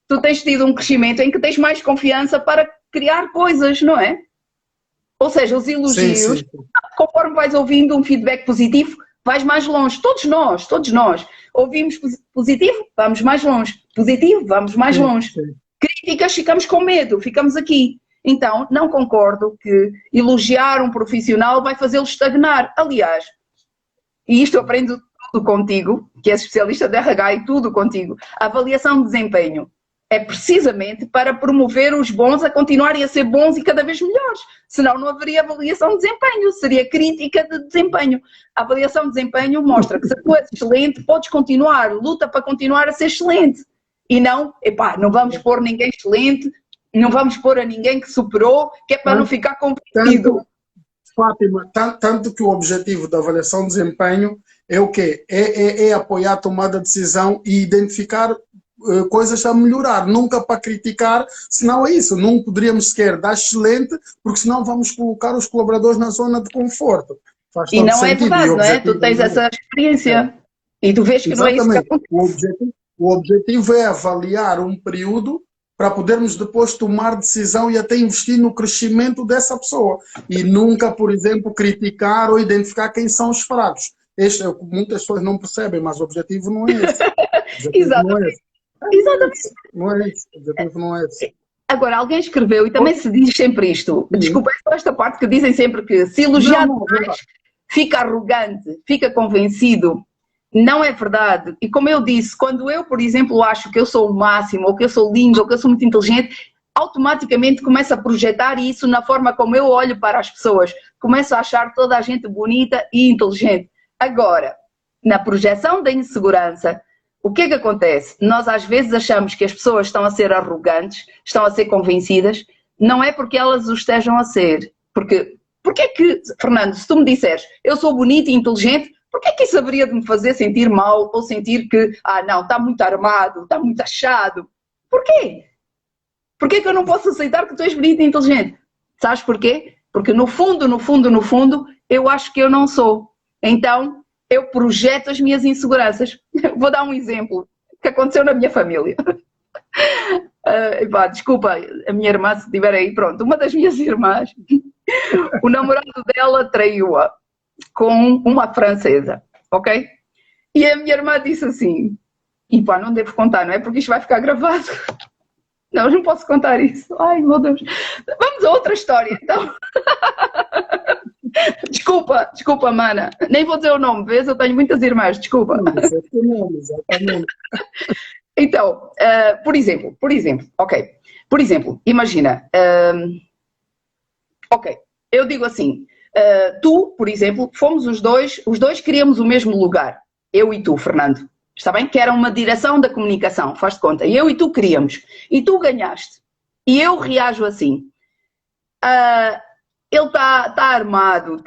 Tu tens tido um crescimento em que tens mais confiança para criar coisas, não é? Ou seja, os Sim, elogios, sim, sim. conforme vais ouvindo um feedback positivo, vais mais longe. Todos nós. Ouvimos positivo, vamos mais longe. Positivo, vamos mais Sim, longe. sim. Críticas, ficamos com medo, ficamos aqui. Então, não concordo que elogiar um profissional vai fazê-lo estagnar. Aliás, e isto eu aprendo tudo contigo, que és especialista de RH e tudo contigo, a avaliação de desempenho é precisamente para promover os bons a continuarem a ser bons e cada vez melhores. Senão não haveria avaliação de desempenho, seria crítica de desempenho. A avaliação de desempenho mostra que se tu és excelente, podes continuar, luta para continuar a ser excelente. E não, epá, não vamos pôr ninguém excelente, não vamos pôr a ninguém que superou, que é para não Tanto, ficar convencido. tanto, Fátima, tanto que o objetivo da avaliação de desempenho é o quê? É apoiar a tomada de decisão e identificar coisas a melhorar, nunca para criticar, senão é isso, não poderíamos sequer dar excelente, porque senão vamos colocar os colaboradores na zona de conforto. Faz E todo não é sentido, e verdade, o não é? Tu objetivo tens não essa é. experiência e tu vês que não é isso que Exatamente. acontece. O objetivo é avaliar um período para podermos depois tomar decisão e até investir no crescimento dessa pessoa. E nunca, por exemplo, criticar ou identificar quem são os fracos. Este é o que muitas pessoas não percebem, mas o objetivo não é esse. O objetivo não é Exatamente, esse. Não é exatamente. esse. Não é esse. O objetivo não é esse. Agora, alguém escreveu, e também se diz sempre isto, Sim. desculpa, é só esta parte que dizem sempre que se Não, elogiar não, é demais, verdade. fica arrogante, fica convencido. Não é verdade. E como eu disse, quando eu, por exemplo, acho que eu sou o máximo, ou que eu sou lindo, ou que eu sou muito inteligente, automaticamente começo a projetar isso na forma como eu olho para as pessoas. Começo a achar toda a gente bonita e inteligente. Agora, na projeção da insegurança, o que é que acontece? Nós às vezes achamos que as pessoas estão a ser arrogantes, estão a ser convencidas, não é porque elas o estejam a ser. Porque é que, Fernando, se tu me disseres eu sou bonito e inteligente, porquê é que isso haveria de me fazer sentir mal ou sentir que, não, está muito armado, está muito achado? Porquê? Porquê que eu não posso aceitar que tu és bonito e inteligente? Sabes porquê? Porque no fundo, eu acho que eu não sou. Então, eu projeto as minhas inseguranças. Vou dar um exemplo que aconteceu na minha família. Desculpa, a minha irmã, se estiver aí, pronto, uma das minhas irmãs, o namorado dela traiu-a com uma francesa, ok? E a minha irmã disse assim, não devo contar, não é? Porque isto vai ficar gravado. Não posso contar isso. Ai, meu Deus. Vamos a outra história, então. Desculpa, mana. Nem vou dizer o nome, vês? Eu tenho muitas irmãs, desculpa. Exatamente. Então, por exemplo, ok. Por exemplo, imagina, ok, eu digo assim, tu, por exemplo, fomos os dois queríamos o mesmo lugar, eu e tu, Fernando, está bem? Que era uma direção da comunicação, faz de conta, eu e tu queríamos, e tu ganhaste, e eu reajo assim, ele está armado,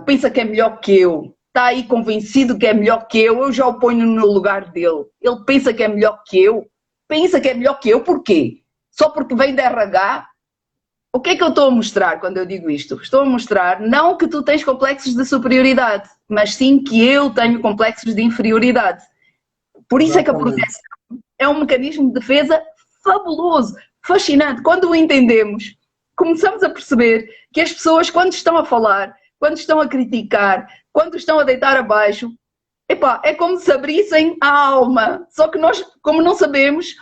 pensa que é melhor que eu, está aí convencido que é melhor que eu já o ponho no lugar dele, ele pensa que é melhor que eu, porquê? Só porque vem da RH? O que é que eu estou a mostrar quando eu digo isto? Estou a mostrar não que tu tens complexos de superioridade, mas sim que eu tenho complexos de inferioridade. Por isso é que a proteção é um mecanismo de defesa fabuloso, fascinante. Quando o entendemos, começamos a perceber que as pessoas, quando estão a falar, quando estão a criticar, quando estão a deitar abaixo, é como se abrissem a alma. Só que nós, como não sabemos,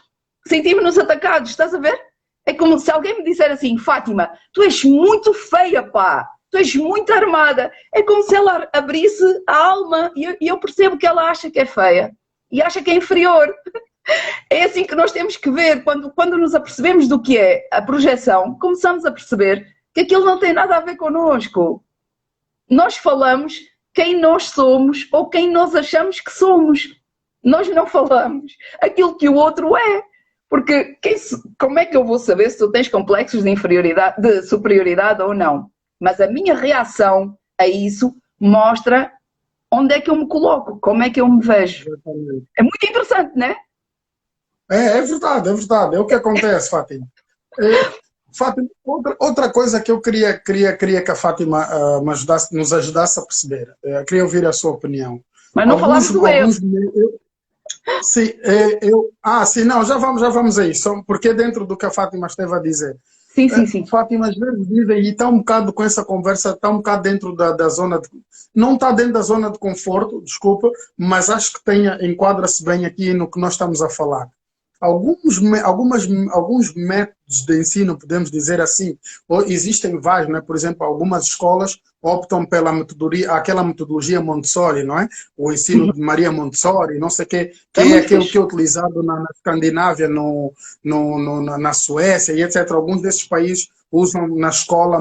sentimos-nos atacados, estás a ver? É como se alguém me disser assim, Fátima, tu és muito feia, pá, tu és muito armada. É como se ela abrisse a alma e eu percebo que ela acha que é feia e acha que é inferior. É assim que nós temos que ver, quando nos apercebemos do que é a projeção, começamos a perceber que aquilo não tem nada a ver connosco. Nós falamos quem nós somos ou quem nós achamos que somos. Nós não falamos aquilo que o outro é. Porque como é que eu vou saber se tu tens complexos de inferioridade, de superioridade ou não? Mas a minha reação a isso mostra onde é que eu me coloco, como é que eu me vejo. Exatamente. É muito interessante, não é? É verdade, é verdade. É o que acontece, Fátima. Fátima, outra coisa que eu queria que a Fátima nos ajudasse a perceber. Queria ouvir a sua opinião. Mas não falamos do eu. Sim, sim, não, já vamos a isso, porque é dentro do que a Fátima esteve a dizer. Sim. Fátima, às vezes dizem, e está um bocado com essa conversa, está um bocado dentro da zona de... Não está dentro da zona de conforto, desculpa, mas acho que enquadra-se bem aqui no que nós estamos a falar. Alguns métodos de ensino, podemos dizer assim, ou existem vários, né? Por exemplo, algumas escolas optam pela aquela metodologia Montessori, não é? O ensino de Maria Montessori, não sei o quê, que é aquele que é utilizado na Escandinávia, na Suécia e etc. Alguns desses países usam na escola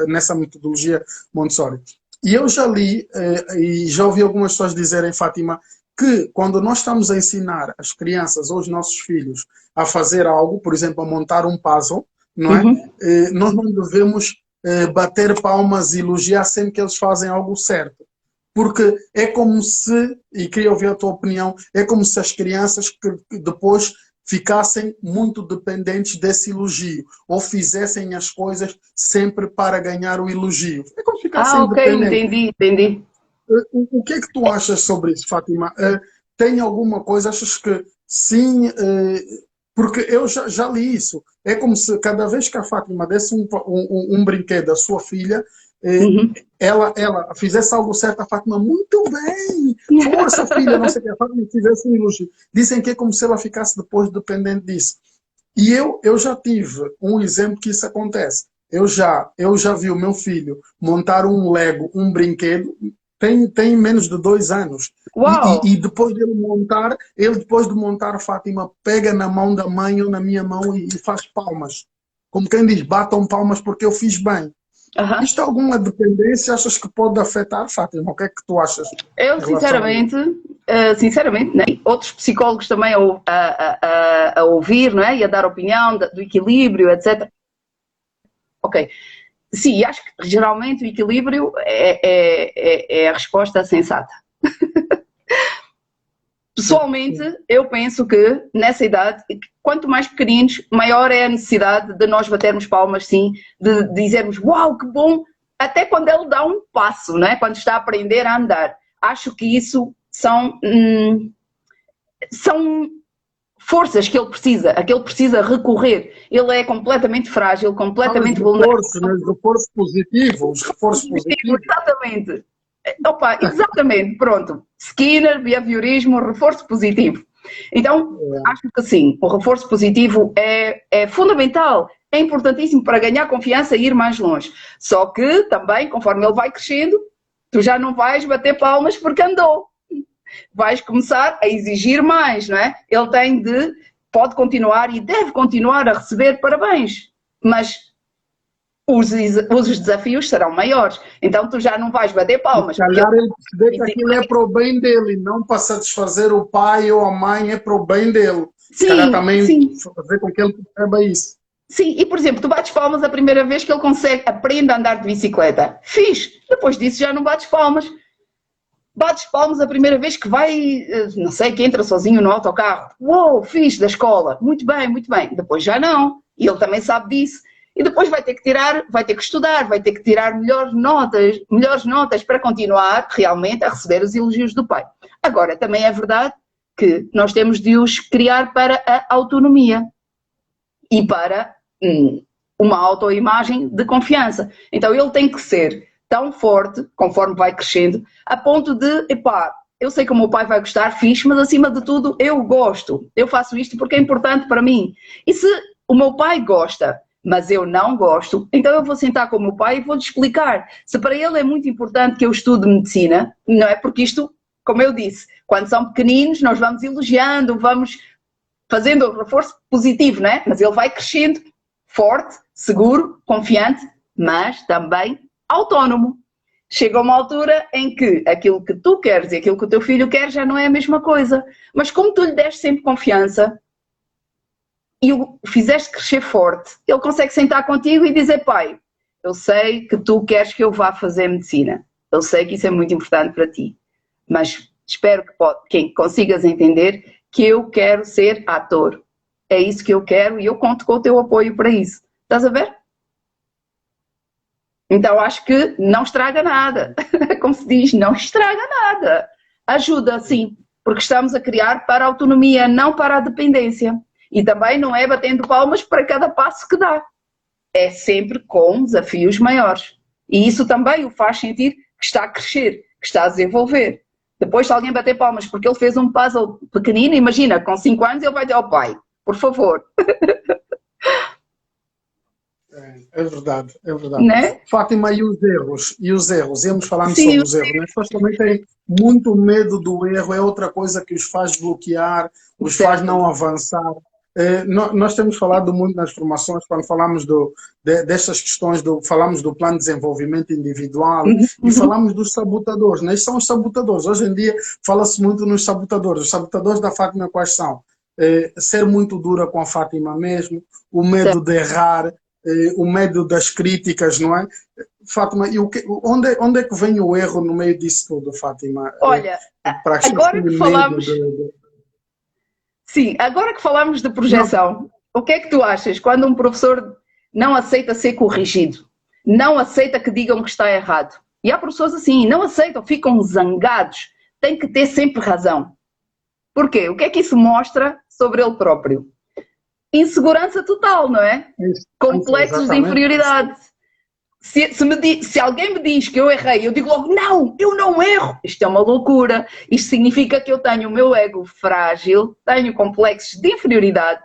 nessa metodologia Montessori. E eu já li e já ouvi algumas pessoas dizerem, Fátima, que quando nós estamos a ensinar as crianças ou os nossos filhos a fazer algo, por exemplo, a montar um puzzle, não é? Nós não devemos bater palmas e elogiar sempre que eles fazem algo certo. Porque é como se, e queria ouvir a tua opinião, é como se as crianças que depois ficassem muito dependentes desse elogio, ou fizessem as coisas sempre para ganhar o elogio. É como se ficassem dependentes. Entendi. O que é que tu achas sobre isso, Fátima? Tem alguma coisa? Achas que sim? Porque eu já li isso. É como se cada vez que a Fátima desse um brinquedo à sua filha, ela fizesse algo certo, a Fátima, muito bem, força filha, não sei o que, a Fátima fizesse um elogio. Dizem que é como se ela ficasse depois dependente disso. E eu já tive um exemplo que isso acontece. Eu já vi o meu filho montar um Lego, um brinquedo, tem menos de 2 anos. E depois de montar, a Fátima pega na mão da mãe ou na minha mão e faz palmas. Como quem diz, batam palmas porque eu fiz bem. Isto é alguma dependência? Achas que pode afetar, Fátima? O que é que tu achas? Eu, sinceramente, né? Outros psicólogos também a ouvir, não é? E a dar opinião do equilíbrio, etc. Ok. Sim, acho que geralmente o equilíbrio é a resposta sensata. Pessoalmente, eu penso que nessa idade, quanto mais pequeninos, maior é a necessidade de nós batermos palmas, sim, de dizermos, uau, que bom, até quando ele dá um passo, não é? Quando está a aprender a andar. Acho que isso são forças que ele precisa, a que ele precisa recorrer. Ele é completamente frágil, completamente vulnerável. Reforço positivo, os reforços positivos. Exatamente. Opa, exatamente, pronto. Skinner, behaviorismo, reforço positivo. Então, acho que sim, o reforço positivo é fundamental, é importantíssimo para ganhar confiança e ir mais longe. Só que também, conforme ele vai crescendo, tu já não vais bater palmas porque andou. Vais começar a exigir mais, não é? Ele pode continuar e deve continuar a receber parabéns, mas os desafios serão maiores. Então tu já não vais bater palmas. Se calhar ele perceber que aquilo é para o bem dele, não para satisfazer o pai ou a mãe, é para o bem dele. Se calhar também fazer com que ele perceba isso. Sim, e por exemplo, tu bates palmas a primeira vez que ele aprende a andar de bicicleta. Fiz. Depois disso já não bates palmas. Bates palmas a primeira vez que vai, não sei, que entra sozinho no autocarro. Uou, fiz da escola. Muito bem, muito bem. Depois já não. E ele também sabe disso. E depois vai ter que estudar, vai ter que tirar melhores notas para continuar realmente a receber os elogios do pai. Agora, também é verdade que nós temos de os criar para a autonomia e para uma autoimagem de confiança. Então ele tem que ser tão forte, conforme vai crescendo, a ponto de, eu sei que o meu pai vai gostar, fixe, mas acima de tudo eu gosto. Eu faço isto porque é importante para mim. E se o meu pai gosta, mas eu não gosto, então eu vou sentar com o meu pai e vou-lhe explicar. Se para ele é muito importante que eu estude medicina, não é? Porque isto, como eu disse, quando são pequeninos nós vamos elogiando, vamos fazendo o reforço positivo, não é? Mas ele vai crescendo forte, seguro, confiante, mas também autónomo. Chega uma altura em que aquilo que tu queres e aquilo que o teu filho quer já não é a mesma coisa. Mas como tu lhe deste sempre confiança e o fizeste crescer forte, ele consegue sentar contigo e dizer, pai, eu sei que tu queres que eu vá fazer medicina. Eu sei que isso é muito importante para ti. Mas espero que consigas entender que eu quero ser ator. É isso que eu quero e eu conto com o teu apoio para isso. Estás a ver? Então acho que não estraga nada. Como se diz, não estraga nada. Ajuda, sim, porque estamos a criar para a autonomia, não para a dependência. E também não é batendo palmas para cada passo que dá. É sempre com desafios maiores. E isso também o faz sentir que está a crescer, que está a desenvolver. Depois, se alguém bater palmas porque ele fez um puzzle pequenino, imagina, com 5 anos ele vai dizer ao pai, por favor. É verdade, é verdade. Né? Fátima, e os erros? E os erros? Íamos falando Sim, sobre os erros. Né? As pessoas também têm muito medo do erro, é outra coisa que os faz bloquear, os faz certo. não avançar. Nós temos falado muito nas formações, quando falamos destas questões, falamos do plano de desenvolvimento individual e falamos dos sabotadores. Né? Estes são os sabotadores. Hoje em dia fala-se muito nos sabotadores. Os sabotadores da Fátima quais são? Ser muito dura com a Fátima mesmo, o medo Certo. de errar, o medo das críticas, não é? Fátima, e onde é que vem o erro no meio disso tudo, Fátima? Olha, Para agora que falamos... de... Sim, agora que falamos de projeção, o que é que tu achas quando um professor não aceita ser corrigido? Não aceita que digam que está errado? E há professores assim, não aceitam, ficam zangados, têm que ter sempre razão. Porquê? O que é que isso mostra sobre ele próprio? Insegurança total, não é? Complexos de inferioridade. Se alguém me diz que eu errei, eu digo logo, não, eu não erro. Isto é uma loucura. Isto significa que eu tenho o meu ego frágil, tenho complexos de inferioridade,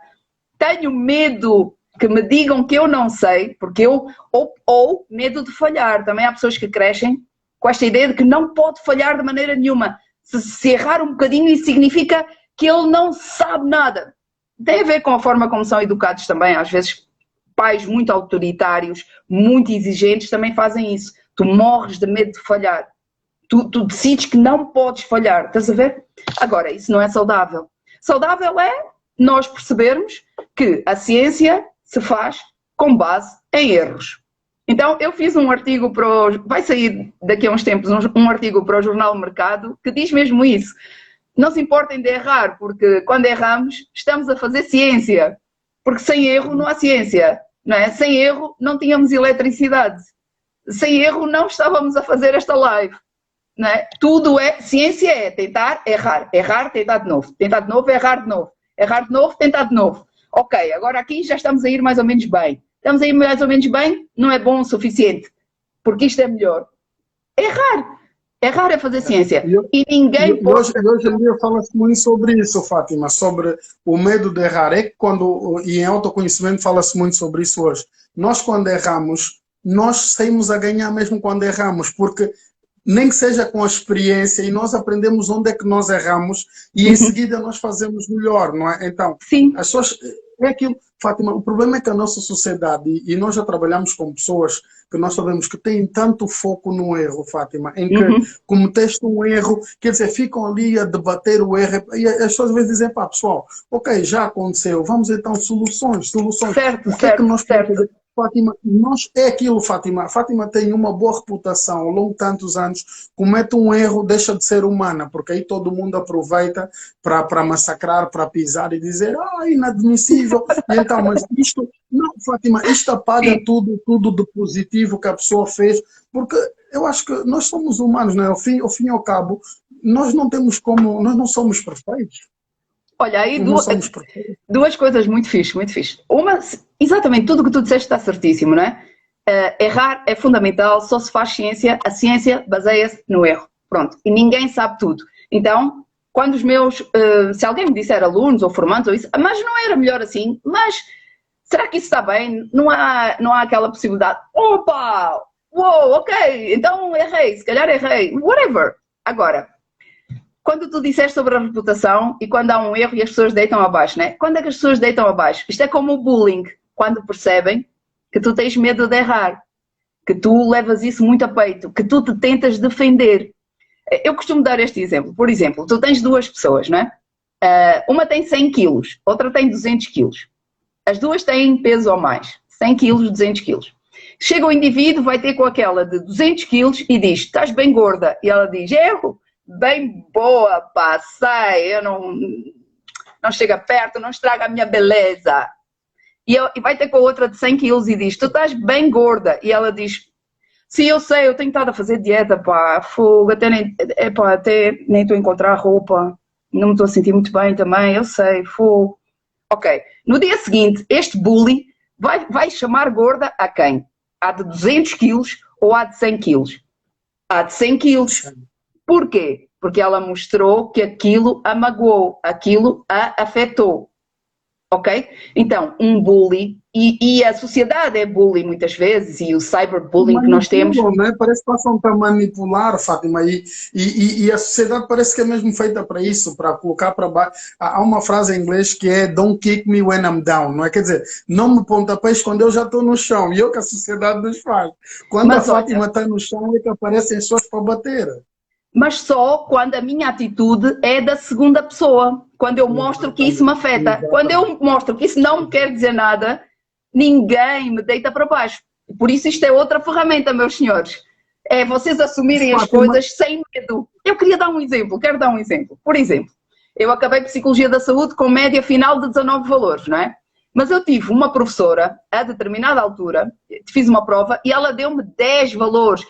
tenho medo que me digam que eu não sei, porque ou medo de falhar. Também há pessoas que crescem com esta ideia de que não pode falhar de maneira nenhuma. Se errar um bocadinho, isso significa que ele não sabe nada. Tem a ver com a forma como são educados também, às vezes. Pais muito autoritários, muito exigentes também fazem isso. Tu morres de medo de falhar. Tu decides que não podes falhar. Estás a ver? Agora, isso não é saudável. Saudável é nós percebermos que a ciência se faz com base em erros. Então, eu fiz um artigo vai sair daqui a uns tempos, um artigo para o jornal Mercado que diz mesmo isso. Não se importem de errar, porque quando erramos, estamos a fazer ciência. Porque sem erro não há ciência, não é? Sem erro não tínhamos eletricidade. Sem erro não estávamos a fazer esta live, não é? Tudo é, ciência é tentar, errar, errar, tentar de novo, errar de novo, errar de novo, tentar de novo. Ok, agora aqui já estamos a ir mais ou menos bem. Estamos a ir mais ou menos bem, não é bom o suficiente, porque isto é melhor. Errar. Errar é fazer ciência. E ninguém pode... Hoje em dia fala-se muito sobre isso, Fátima, sobre o medo de errar. É que e em autoconhecimento fala-se muito sobre isso hoje. Nós, quando erramos, nós saímos a ganhar mesmo quando erramos, porque nem que seja com a experiência e nós aprendemos onde é que nós erramos e em seguida nós fazemos melhor, não é? Então, sim. As pessoas... É aquilo, Fátima, o problema é que a nossa sociedade, e nós já trabalhamos com pessoas que nós sabemos que têm tanto foco no erro, Fátima, em que cometeste um erro, quer dizer, ficam ali a debater o erro, e as pessoas às vezes dizem, pá, pessoal, ok, já aconteceu, vamos então soluções. Certo, o que é que nós podemos fazer? Fátima, É aquilo, Fátima. Fátima tem uma boa reputação ao longo de tantos anos. Comete um erro, deixa de ser humana, porque aí todo mundo aproveita para massacrar, para pisar e dizer, inadmissível. E então, mas isto, não, Fátima, isto apaga tudo de positivo que a pessoa fez, porque eu acho que nós somos humanos, não é? Ao fim e ao cabo, nós não temos como, nós não somos perfeitos. Olha, aí duas coisas muito fixe, muito fixe. Uma, exatamente, tudo o que tu disseste está certíssimo, não é? Errar é fundamental, só se faz ciência, a ciência baseia-se no erro. Pronto, e ninguém sabe tudo. Então, quando os meus, se alguém me disser alunos ou formandos ou isso, mas não era melhor assim, mas será que isso está bem? Não há aquela possibilidade. Opa! Uou, ok, então errei, se calhar errei, whatever. Agora, quando tu disseste sobre a reputação e quando há um erro e as pessoas deitam abaixo, né? Quando é que as pessoas deitam abaixo? Isto é como o bullying, quando percebem que tu tens medo de errar, que tu levas isso muito a peito, que tu te tentas defender. Eu costumo dar este exemplo. Por exemplo, tu tens duas pessoas, não é? Uma tem 100 quilos, outra tem 200 quilos. As duas têm peso ou mais, 100 quilos, 200 quilos. Chega o indivíduo, vai ter com aquela de 200 quilos e diz, estás bem gorda. E ela diz, erro. Bem boa, pá, sai, eu não chega perto, não estraga a minha beleza. E vai ter com a outra de 100 quilos e diz, tu estás bem gorda. E ela diz, sim, eu sei, eu tenho estado a fazer dieta, pá, fogo, até nem estou a encontrar roupa, não me estou a sentir muito bem também, eu sei, fogo. Ok, no dia seguinte, este bully vai chamar gorda a quem? A de 200 quilos ou a de 100 quilos? A de 100 quilos. Porquê? Porque ela mostrou que aquilo a magoou, aquilo a afetou. Ok? Então, um bully, e a sociedade é bully muitas vezes, e o cyberbullying que nós temos. Né? Parece que passam-te a manipular, Fátima, e a sociedade parece que é mesmo feita para isso, para colocar para baixo. Há uma frase em inglês que é don't kick me when I'm down, não é? Quer dizer, não me pontapéis quando eu já estou no chão, e eu que a sociedade nos faz. Quando Mas, a Fátima está no chão é que aparecem as pessoas para bater. Mas só quando a minha atitude é da segunda pessoa. Quando eu mostro que isso me afeta. Quando eu mostro que isso não me quer dizer nada, ninguém me deita para baixo. Por isso isto é outra ferramenta, meus senhores. É vocês assumirem as coisas sem medo. Eu queria dar um exemplo, quero dar um exemplo. Por exemplo, eu acabei Psicologia da Saúde com média final de 19 valores, não é? Mas eu tive uma professora, a determinada altura, fiz uma prova e ela deu-me 10 valores.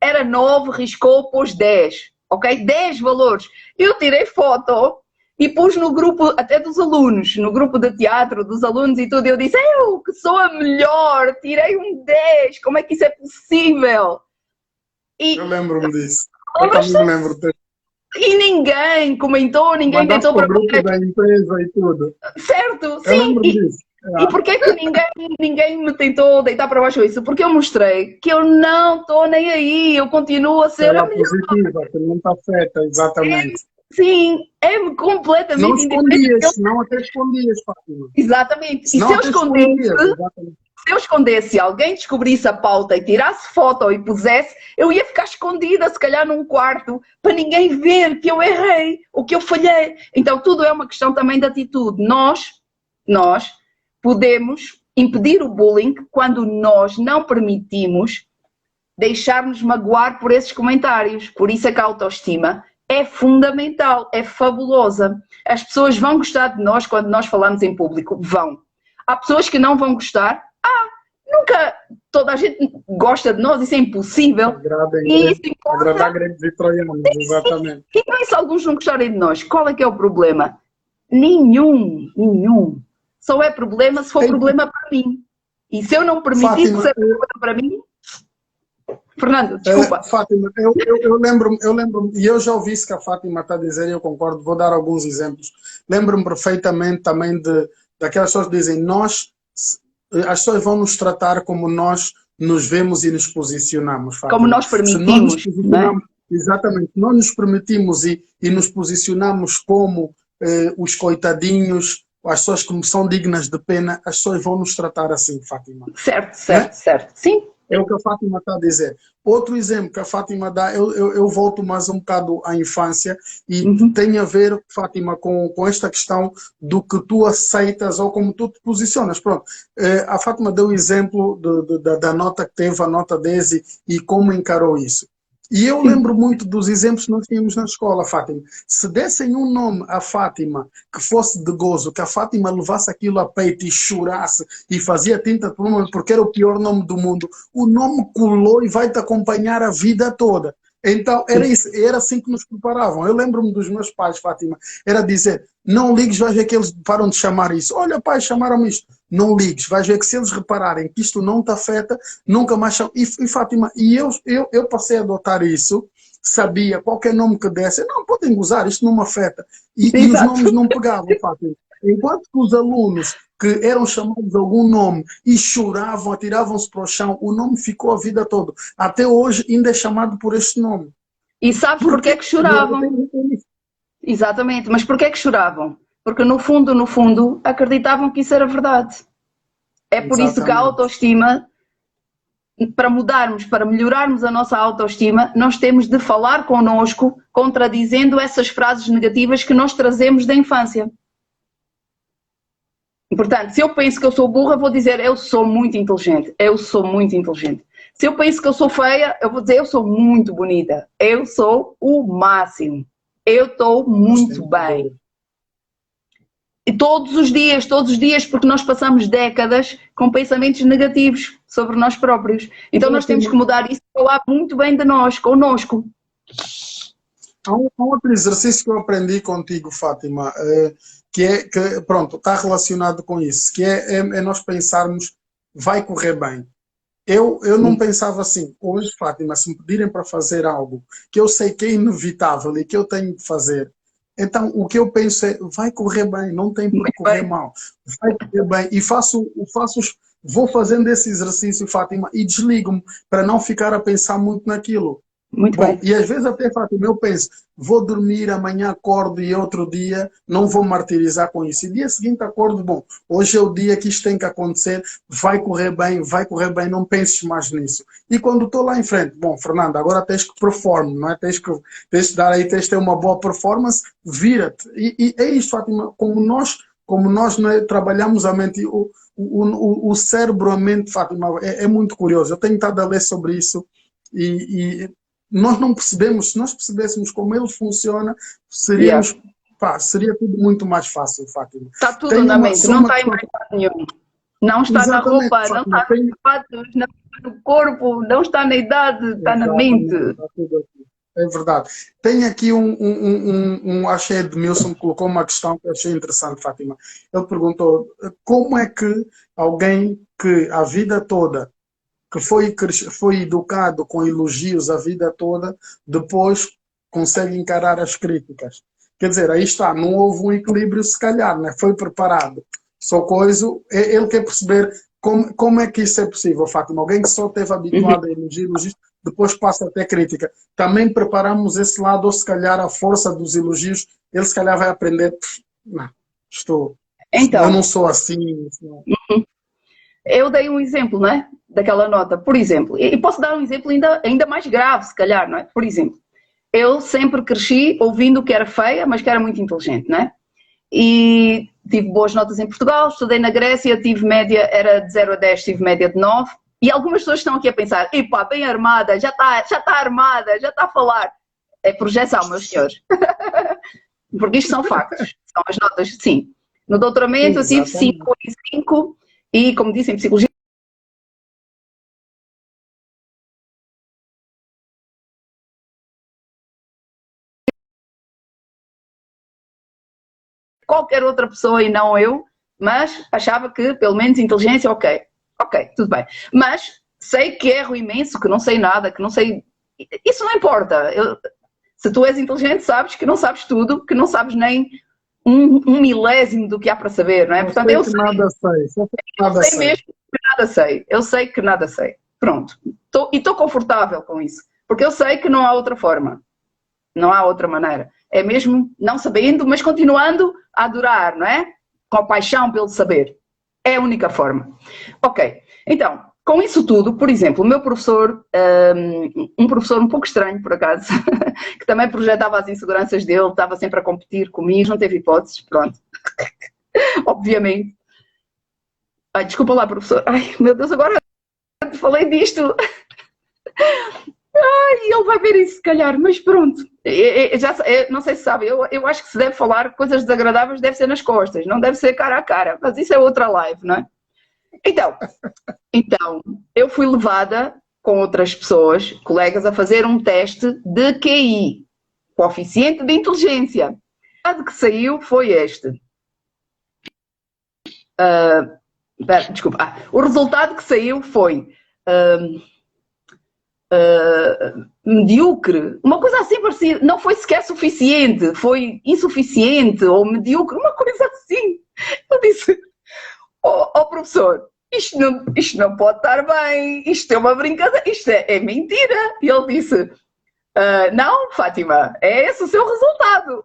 Era 9, riscou, pôs 10, ok? 10 valores. Eu tirei foto e pus no grupo, até dos alunos, no grupo de teatro, dos alunos e tudo. Eu disse, eu que sou a melhor, tirei um 10, como é que isso é possível? Eu lembro-me disso. Eu também me lembro disso. E ninguém comentou, ninguém tentou para o grupo da empresa e tudo. Certo, sim. Eu lembro-me disso. E porquê que ninguém me tentou deitar para baixo isso? Porque eu mostrei que eu não estou nem aí, eu continuo a ser a melhor. Positiva, que não está afeta, exatamente. Sim, é completamente não escondias, não até escondias, Fátima. Exatamente. E se eu escondesse, se alguém descobrisse a pauta e tirasse foto e pusesse, eu ia ficar escondida, se calhar num quarto, para ninguém ver que eu errei, ou que eu falhei. Então tudo é uma questão também de atitude. Nós podemos impedir o bullying quando nós não permitimos deixar-nos magoar por esses comentários. Por isso é que a autoestima é fundamental, é fabulosa. As pessoas vão gostar de nós quando nós falamos em público, vão. Há pessoas que não vão gostar, nunca toda a gente gosta de nós, isso é impossível. Agradar gregos e troianos, exatamente. E se alguns não gostarem de nós, qual é que é o problema? Nenhum. Só é problema se for problema para mim. E se eu não permitir que seja problema para mim... Fernando, desculpa. Fátima, eu lembro-me, e eu já ouvi isso que a Fátima está a dizer e eu concordo, vou dar alguns exemplos. Lembro-me perfeitamente também daquelas pessoas que dizem, as pessoas vão nos tratar como nós nos vemos e nos posicionamos. Fátima. Como nós permitimos. Não é? Exatamente, nós nos permitimos e nos posicionamos como os coitadinhos, as pessoas que são dignas de pena, as pessoas vão nos tratar assim, Fátima. Certo. Sim. É o que a Fátima está a dizer. Outro exemplo que a Fátima dá, eu volto mais um bocado à infância e tem a ver, Fátima, com esta questão do que tu aceitas ou como tu te posicionas. Pronto, a Fátima deu o exemplo da nota que teve, a nota 10 e como encarou isso. E eu lembro muito dos exemplos que nós tínhamos na escola, Fátima. Se dessem um nome à Fátima que fosse de gozo, que a Fátima levasse aquilo a peito e chorasse e fazia tinta por nome porque era o pior nome do mundo, o nome colou e vai te acompanhar a vida toda. Então, era isso, era assim que nos preparavam. Eu lembro-me dos meus pais, Fátima, era dizer, não ligues, vais ver que eles param de chamar isso. Olha, pai, chamaram isto. Não ligues, vais ver que se eles repararem que isto não te afeta, nunca mais chamam. E Fátima, eu passei a adotar isso, sabia, qualquer nome que desse, não, podem usar, isto não me afeta. E os nomes não pegavam, Fátima. Enquanto que os alunos que eram chamados de algum nome e choravam, atiravam-se para o chão, o nome ficou a vida toda. Até hoje ainda é chamado por este nome. E sabes porquê que choravam? Exatamente, mas porquê que choravam? Porque no fundo, acreditavam que isso era verdade. É por isso que a autoestima, para melhorarmos a nossa autoestima, nós temos de falar connosco, contradizendo essas frases negativas que nós trazemos da infância. Portanto, se eu penso que eu sou burra, vou dizer eu sou muito inteligente. Eu sou muito inteligente. Se eu penso que eu sou feia, eu vou dizer eu sou muito bonita. Eu sou o máximo. Eu estou muito bem. E todos os dias, porque nós passamos décadas com pensamentos negativos sobre nós próprios. Então nós temos que mudar isso e falar muito bem de nós, connosco. Há um outro exercício que eu aprendi contigo, Fátima, que pronto, está relacionado com isso, que é nós pensarmos, vai correr bem. Eu não pensava assim. Hoje, Fátima, se me pedirem para fazer algo que eu sei que é inevitável e que eu tenho de fazer, então o que eu penso é, vai correr bem, não tem por que correr mal. Vai correr bem. E vou fazendo esse exercício, Fátima, e desligo-me para não ficar a pensar muito naquilo. Muito bem. E às vezes até, Fátima, eu penso, vou dormir, amanhã acordo e outro dia não vou martirizar com isso. E dia seguinte acordo, bom, hoje é o dia que isto tem que acontecer, vai correr bem, não penses mais nisso. E quando estou lá em frente, bom, Fernando, agora tens que performar, não é? Tens de dar aí, tens de ter uma boa performance, vira-te. E é isto, Fátima, como nós né, trabalhamos a mente, o cérebro, a mente, Fátima, é muito curioso. Eu tenho estado a ler sobre isso e nós não percebemos, se nós percebêssemos como ele funciona, seria tudo muito mais fácil, Fátima. Está tudo na mente, não está em mais lado nenhum. Não está na roupa, Fátima, não está nos sapatos, não está no corpo, não está na idade, está na mente. Está tudo aqui. É verdade. Tem aqui acho que é Edmilson, que colocou uma questão que eu achei interessante, Fátima. Ele perguntou, como é que alguém que a vida toda que foi educado com elogios a vida toda, depois consegue encarar as críticas. Quer dizer, aí está, não houve um equilíbrio se calhar, né? Foi preparado. Só coisa, ele quer perceber como é que isso é possível, Fátima. Alguém que só esteve habituado a elogios, depois passa a ter crítica. Também preparamos esse lado, ou se calhar a força dos elogios, ele se calhar vai aprender, não, eu não sou assim. Eu dei um exemplo, não é? Daquela nota, por exemplo, e posso dar um exemplo ainda mais grave, se calhar, não é? Por exemplo, eu sempre cresci ouvindo que era feia, mas que era muito inteligente, não é? E tive boas notas em Portugal, estudei na Grécia, tive média, era de 0 a 10, tive média de 9, e algumas pessoas estão aqui a pensar, epá, bem armada, já está armada, já está a falar. É projeção, meus senhores. Porque isto são factos, são as notas, sim. No doutoramento eu tive 5 e 5, e como disse, em psicologia, qualquer outra pessoa e não eu, mas achava que pelo menos inteligência, ok, tudo bem. Mas sei que erro imenso, que não sei nada, que não sei... Isso não importa. Se tu és inteligente, sabes que não sabes tudo, que não sabes nem um milésimo do que há para saber, não é? Portanto, eu sei mesmo que nada sei. Eu sei que nada sei. Pronto. E estou confortável com isso. Porque eu sei que não há outra forma. Não há outra maneira. É mesmo não sabendo, mas continuando a adorar, não é? Com paixão pelo saber. É a única forma. Ok. Então, com isso tudo, por exemplo, o meu professor, um professor um pouco estranho, por acaso, que também projetava as inseguranças dele, estava sempre a competir comigo, não teve hipóteses, pronto. Obviamente. Ai, desculpa lá, professor. Ai, meu Deus, agora falei disto. Ai, ele vai ver isso, se calhar, mas pronto. Não sei se sabe, eu acho que se deve falar coisas desagradáveis, deve ser nas costas, não deve ser cara a cara, mas isso é outra live, não é? Então, eu fui levada com outras pessoas, colegas, a fazer um teste de QI, coeficiente de inteligência. O que saiu foi este. O resultado que saiu foi medíocre, uma coisa assim parecida, não foi sequer suficiente, foi insuficiente ou medíocre, uma coisa assim. Eu disse, professor, isto não pode estar bem, isto é uma brincadeira, isto é mentira. E ele disse, não, Fátima, é esse o seu resultado.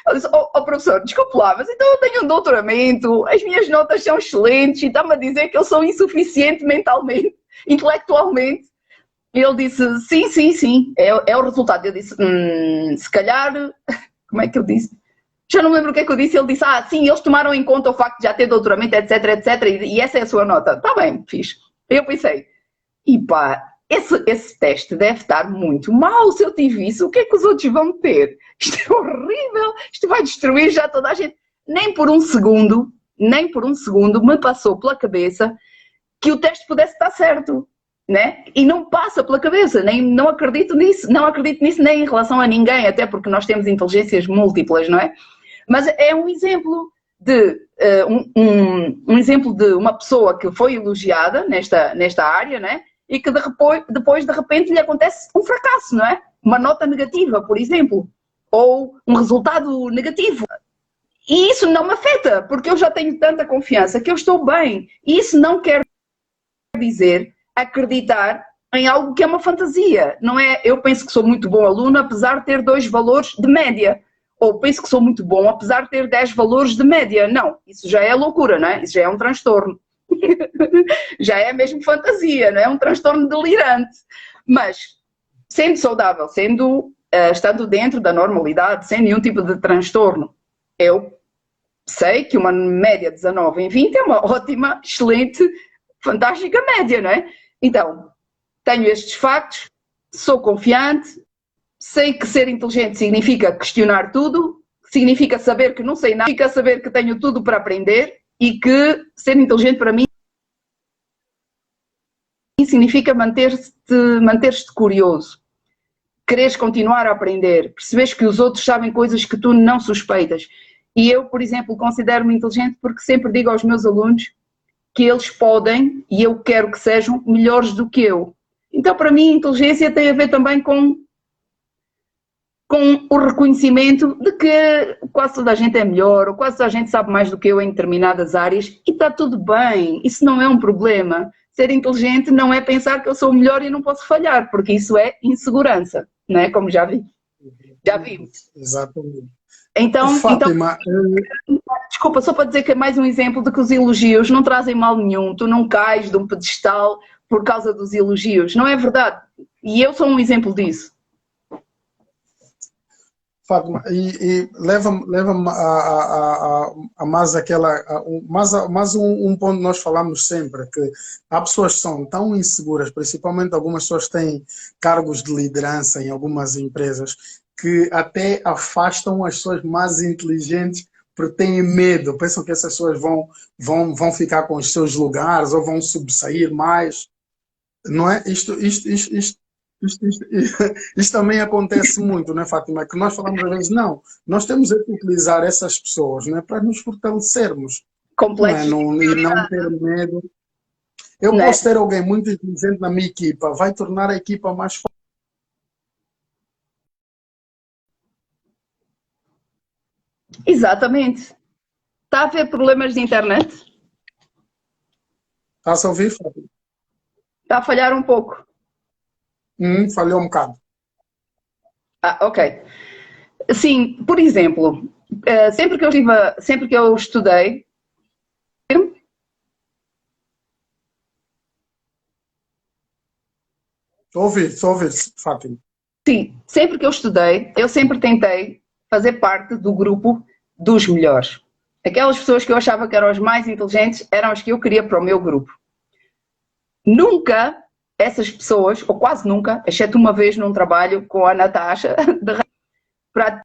Eu disse, professor, desculpe lá, mas então eu tenho um doutoramento, as minhas notas são excelentes e está-me a dizer que eu sou insuficiente mentalmente, intelectualmente. E ele disse, sim, é o resultado. Eu disse, se calhar, como é que eu disse? Já não me lembro o que é que eu disse. Ele disse, sim, eles tomaram em conta o facto de já ter doutoramento, etc, e essa é a sua nota. Está bem, fixe. Eu pensei, esse teste deve estar muito mal se eu tive isso. O que é que os outros vão ter? Isto é horrível, isto vai destruir já toda a gente. nem por um segundo me passou pela cabeça que o teste pudesse estar certo, né? E não passa pela cabeça, não acredito nisso nem em relação a ninguém, até porque nós temos inteligências múltiplas, não é? Mas é um exemplo de um exemplo de uma pessoa que foi elogiada nesta área, né? E que depois de repente lhe acontece um fracasso, não é? Uma nota negativa, por exemplo, ou um resultado negativo. E isso não me afeta, porque eu já tenho tanta confiança que eu estou bem. E isso não quer dizer acreditar em algo que é uma fantasia. Não é, eu penso que sou muito bom aluno, apesar de ter 2 valores de média. Ou penso que sou muito bom, apesar de ter 10 valores de média. Não, isso já é loucura, não é? Isso já é um transtorno. Já é mesmo fantasia, não é? Um transtorno delirante. Mas, sendo saudável, estando dentro da normalidade, sem nenhum tipo de transtorno, eu sei que uma média de 19 em 20 é uma ótima, excelente, fantástica média, não é? Então, tenho estes factos, sou confiante, sei que ser inteligente significa questionar tudo, significa saber que não sei nada, significa saber que tenho tudo para aprender e que ser inteligente para mim significa manter-te curioso, quereres continuar a aprender, perceberes que os outros sabem coisas que tu não suspeitas. E eu, por exemplo, considero-me inteligente porque sempre digo aos meus alunos que eles podem, e eu quero que sejam, melhores do que eu. Então, para mim, inteligência tem a ver também com o reconhecimento de que quase toda a gente é melhor, ou quase toda a gente sabe mais do que eu em determinadas áreas, e está tudo bem, isso não é um problema. Ser inteligente não é pensar que eu sou o melhor e não posso falhar, porque isso é insegurança, não é? Como já vimos. Exatamente. Então, Fátima, desculpa, só para dizer que é mais um exemplo de que os elogios não trazem mal nenhum, tu não cais de um pedestal por causa dos elogios, não é verdade? E eu sou um exemplo disso. Fátima, e leva-me a mais um ponto que nós falamos sempre, que há pessoas que são tão inseguras, principalmente algumas pessoas que têm cargos de liderança em algumas empresas, que até afastam as pessoas mais inteligentes porque têm medo, pensam que essas pessoas vão ficar com os seus lugares ou vão sobressair mais. Não é? Isto também acontece muito, não é, Fátima? Que nós falamos às vezes, não, nós temos é que utilizar essas pessoas, não é, para nos fortalecermos, não é? Complexo, E não ter medo. Eu não é? posso ter alguém muito inteligente na minha equipa, vai tornar a equipa mais forte. Exatamente. Está a haver problemas de internet? Está-se a ouvir, Fátima? Está a falhar um pouco. Falhou um bocado. Ok. Sim, por exemplo, sempre que eu estudei, Estou a ouvir, Fátima. sim, sempre que eu estudei, eu sempre tentei fazer parte do grupo dos melhores. Aquelas pessoas que eu achava que eram as mais inteligentes eram as que eu queria para o meu grupo. Nunca essas pessoas, ou quase nunca, exceto uma vez num trabalho com a Natasha, para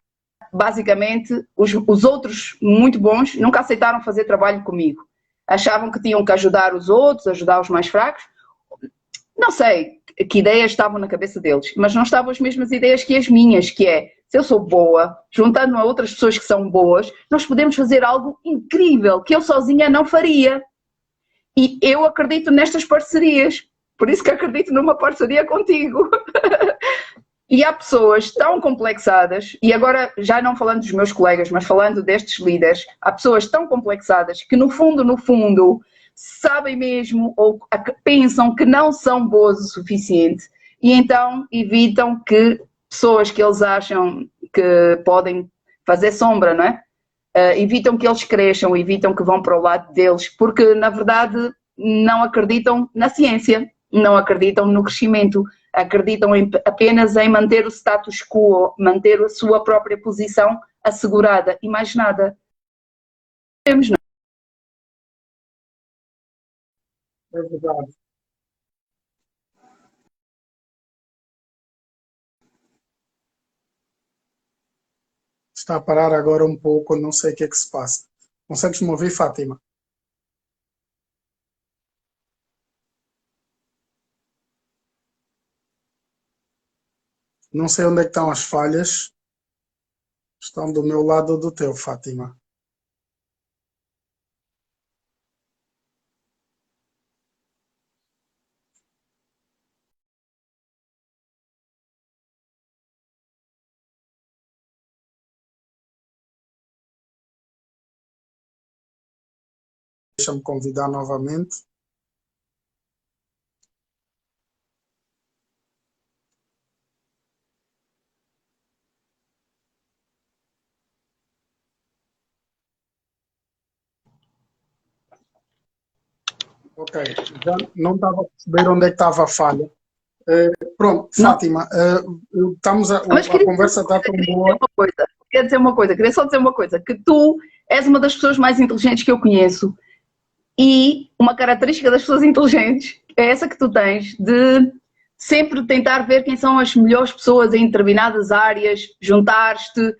basicamente os outros muito bons nunca aceitaram fazer trabalho comigo. Achavam que tinham que ajudar os outros, ajudar os mais fracos. Não sei que ideias estavam na cabeça deles, mas não estavam as mesmas ideias que as minhas, que é, se eu sou boa, juntando-me a outras pessoas que são boas, nós podemos fazer algo incrível, que eu sozinha não faria. E eu acredito nestas parcerias, por isso que acredito numa parceria contigo. E há pessoas tão complexadas, e agora já não falando dos meus colegas, mas falando destes líderes, há pessoas tão complexadas que no fundo, sabem mesmo ou pensam que não são boas o suficiente e então evitam que pessoas que eles acham que podem fazer sombra, não é? Evitam que eles cresçam, evitam que vão para o lado deles, porque na verdade não acreditam na ciência, não acreditam no crescimento, acreditam apenas em manter o status quo, manter a sua própria posição assegurada e mais nada. Temos, não? É verdade. Está a parar agora um pouco, não sei o que é que se passa. Consegues me ouvir, Fátima? Não sei onde é que estão as falhas. Estão do meu lado ou do teu, Fátima? Deixa-me convidar novamente. Ok, já não estava a perceber onde é que estava a falha. Pronto, Não. Fátima, Mas a conversa está tão boa. queria dizer uma coisa, queria só dizer uma coisa, que tu és uma das pessoas mais inteligentes que eu conheço e uma característica das pessoas inteligentes é essa que tu tens de sempre tentar ver quem são as melhores pessoas em determinadas áreas, juntar-te,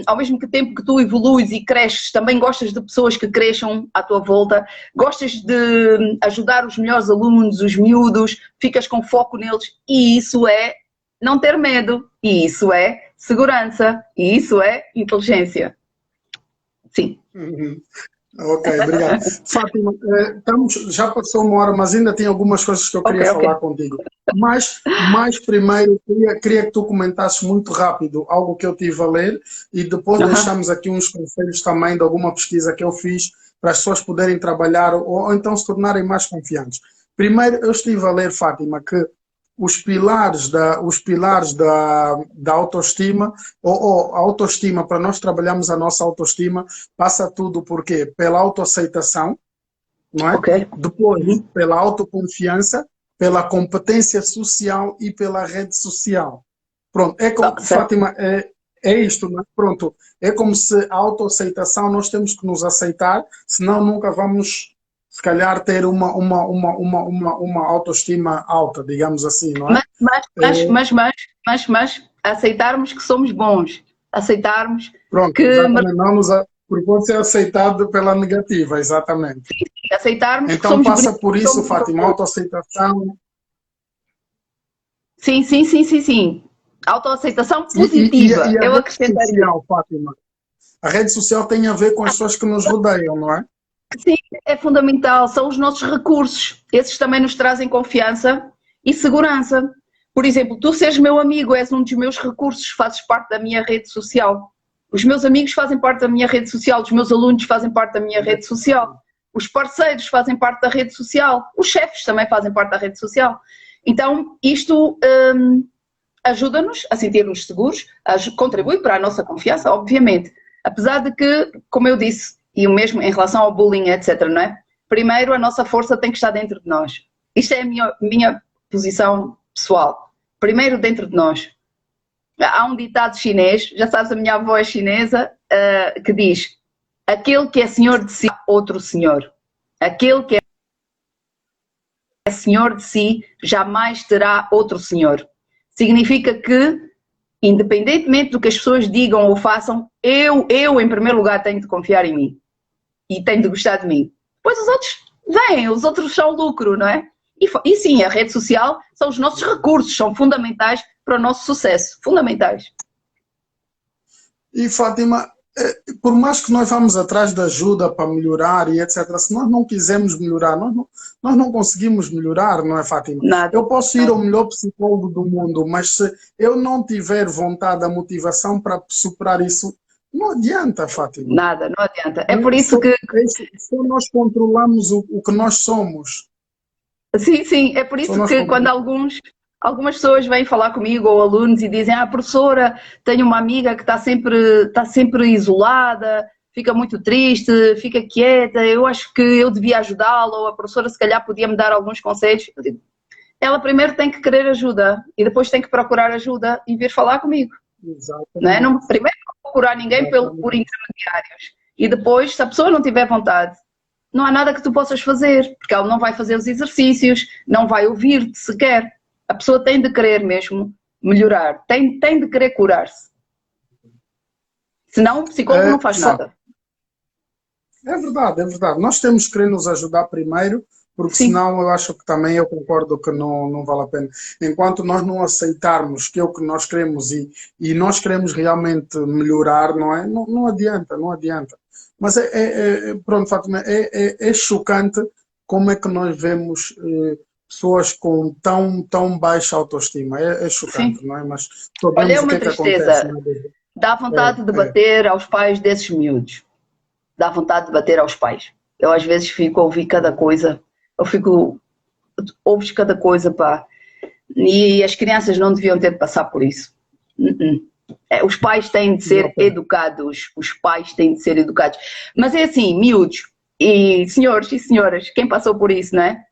ao mesmo tempo que tu evolues e cresces, também gostas de pessoas que cresçam à tua volta, gostas de ajudar os melhores alunos, os miúdos, ficas com foco neles e isso é não ter medo, e isso é segurança, e isso é inteligência. Sim. Uhum. Ok, obrigado. Fátima, já passou uma hora, mas ainda tem algumas coisas que eu queria falar contigo. Mas primeiro, queria que tu comentasses muito rápido algo que eu tive a ler e depois deixamos aqui uns conselhos também de alguma pesquisa que eu fiz para as pessoas poderem trabalhar ou então se tornarem mais confiantes. Primeiro, eu estive a ler, Fátima, que os pilares da autoestima, ou a autoestima, para nós trabalharmos a nossa autoestima, passa tudo por quê? Pela autoaceitação, não é? Depois, pela autoconfiança, pela competência social e pela rede social. Pronto, Fátima, é isto, não é? Pronto, é como se a autoaceitação, nós temos que nos aceitar, senão nunca vamos, se calhar, ter uma autoestima alta, digamos assim, não é? Mas aceitarmos que somos bons, aceitarmos Pronto, que... exatamente, porque pode ser aceitado pela negativa, exatamente. Sim, aceitarmos então que somos passa por isso, Fátima, autoaceitação. Sim. Autoaceitação positiva, e a eu rede acrescentaria. social, Fátima. A rede social tem a ver com as pessoas que nos rodeiam, não é? Sim, é fundamental, são os nossos recursos. Esses também nos trazem confiança e segurança. Por exemplo, tu seres meu amigo, és um dos meus recursos, fazes parte da minha rede social. Os meus amigos fazem parte da minha rede social, os meus alunos fazem parte da minha rede social, os parceiros fazem parte da rede social, os chefes também fazem parte da rede social. Então, isto ajuda-nos a sentir-nos seguros, contribui para a nossa confiança, obviamente. Apesar de que, como eu disse, e o mesmo em relação ao bullying, etc., não é? Primeiro, a nossa força tem que estar dentro de nós. Isto é a minha posição pessoal. Primeiro, dentro de nós. Há um ditado chinês, já sabes, a minha avó é chinesa, que diz: aquele que é senhor de si, outro senhor. Aquele que é senhor de si, jamais terá outro senhor. Significa que, independentemente do que as pessoas digam ou façam, eu em primeiro lugar, tenho de confiar em mim. E tenho de gostar de mim. Depois os outros vêm, os outros são lucro, não é? E sim, a rede social são os nossos recursos, são fundamentais para o nosso sucesso. Fundamentais. E, Fátima, por mais que nós vamos atrás de ajuda para melhorar e etc., se nós não quisermos melhorar, nós não conseguimos melhorar, não é, Fátima? Nada. Eu posso ir ao melhor psicólogo do mundo, mas se eu não tiver vontade, a motivação para superar isso, não adianta, Fátima. Nada, não adianta. É por isso que... Só nós controlamos o que nós somos. Sim, é por isso que quando algumas pessoas vêm falar comigo ou alunos e dizem: professora, tenho uma amiga que está sempre isolada, fica muito triste, fica quieta, eu acho que eu devia ajudá-la, ou a professora se calhar podia me dar alguns conselhos. Eu digo, ela primeiro tem que querer ajuda e depois tem que procurar ajuda e vir falar comigo. Exatamente. Não, primeiro não procurar ninguém por intermediários e depois, se a pessoa não tiver vontade, não há nada que tu possas fazer, porque ela não vai fazer os exercícios, não vai ouvir-te sequer. A pessoa tem de querer mesmo melhorar, tem de querer curar-se. Senão o psicólogo não faz nada. É verdade, é verdade. Nós temos que querer nos ajudar primeiro, porque Sim, senão eu acho que também eu concordo que não vale a pena. Enquanto nós não aceitarmos que é o que nós queremos e nós queremos realmente melhorar, não é? Não adianta, não adianta. Mas pronto, Fátima, é chocante como é que nós vemos pessoas com tão baixa autoestima. É chocante, sim. não é? Mas Olha, é sabemos o que uma é que acontece, tristeza. não é? Dá vontade de bater aos pais desses miúdos. Dá vontade de bater aos pais. Eu às vezes fico a ouvir cada coisa. Eu fico, ouves cada coisa, pá. E as crianças não deviam ter de passar por isso. Os pais têm de ser Exatamente. educados. Os pais têm de ser educados. Mas é assim, miúdos e senhores e senhoras, quem passou por isso, não é?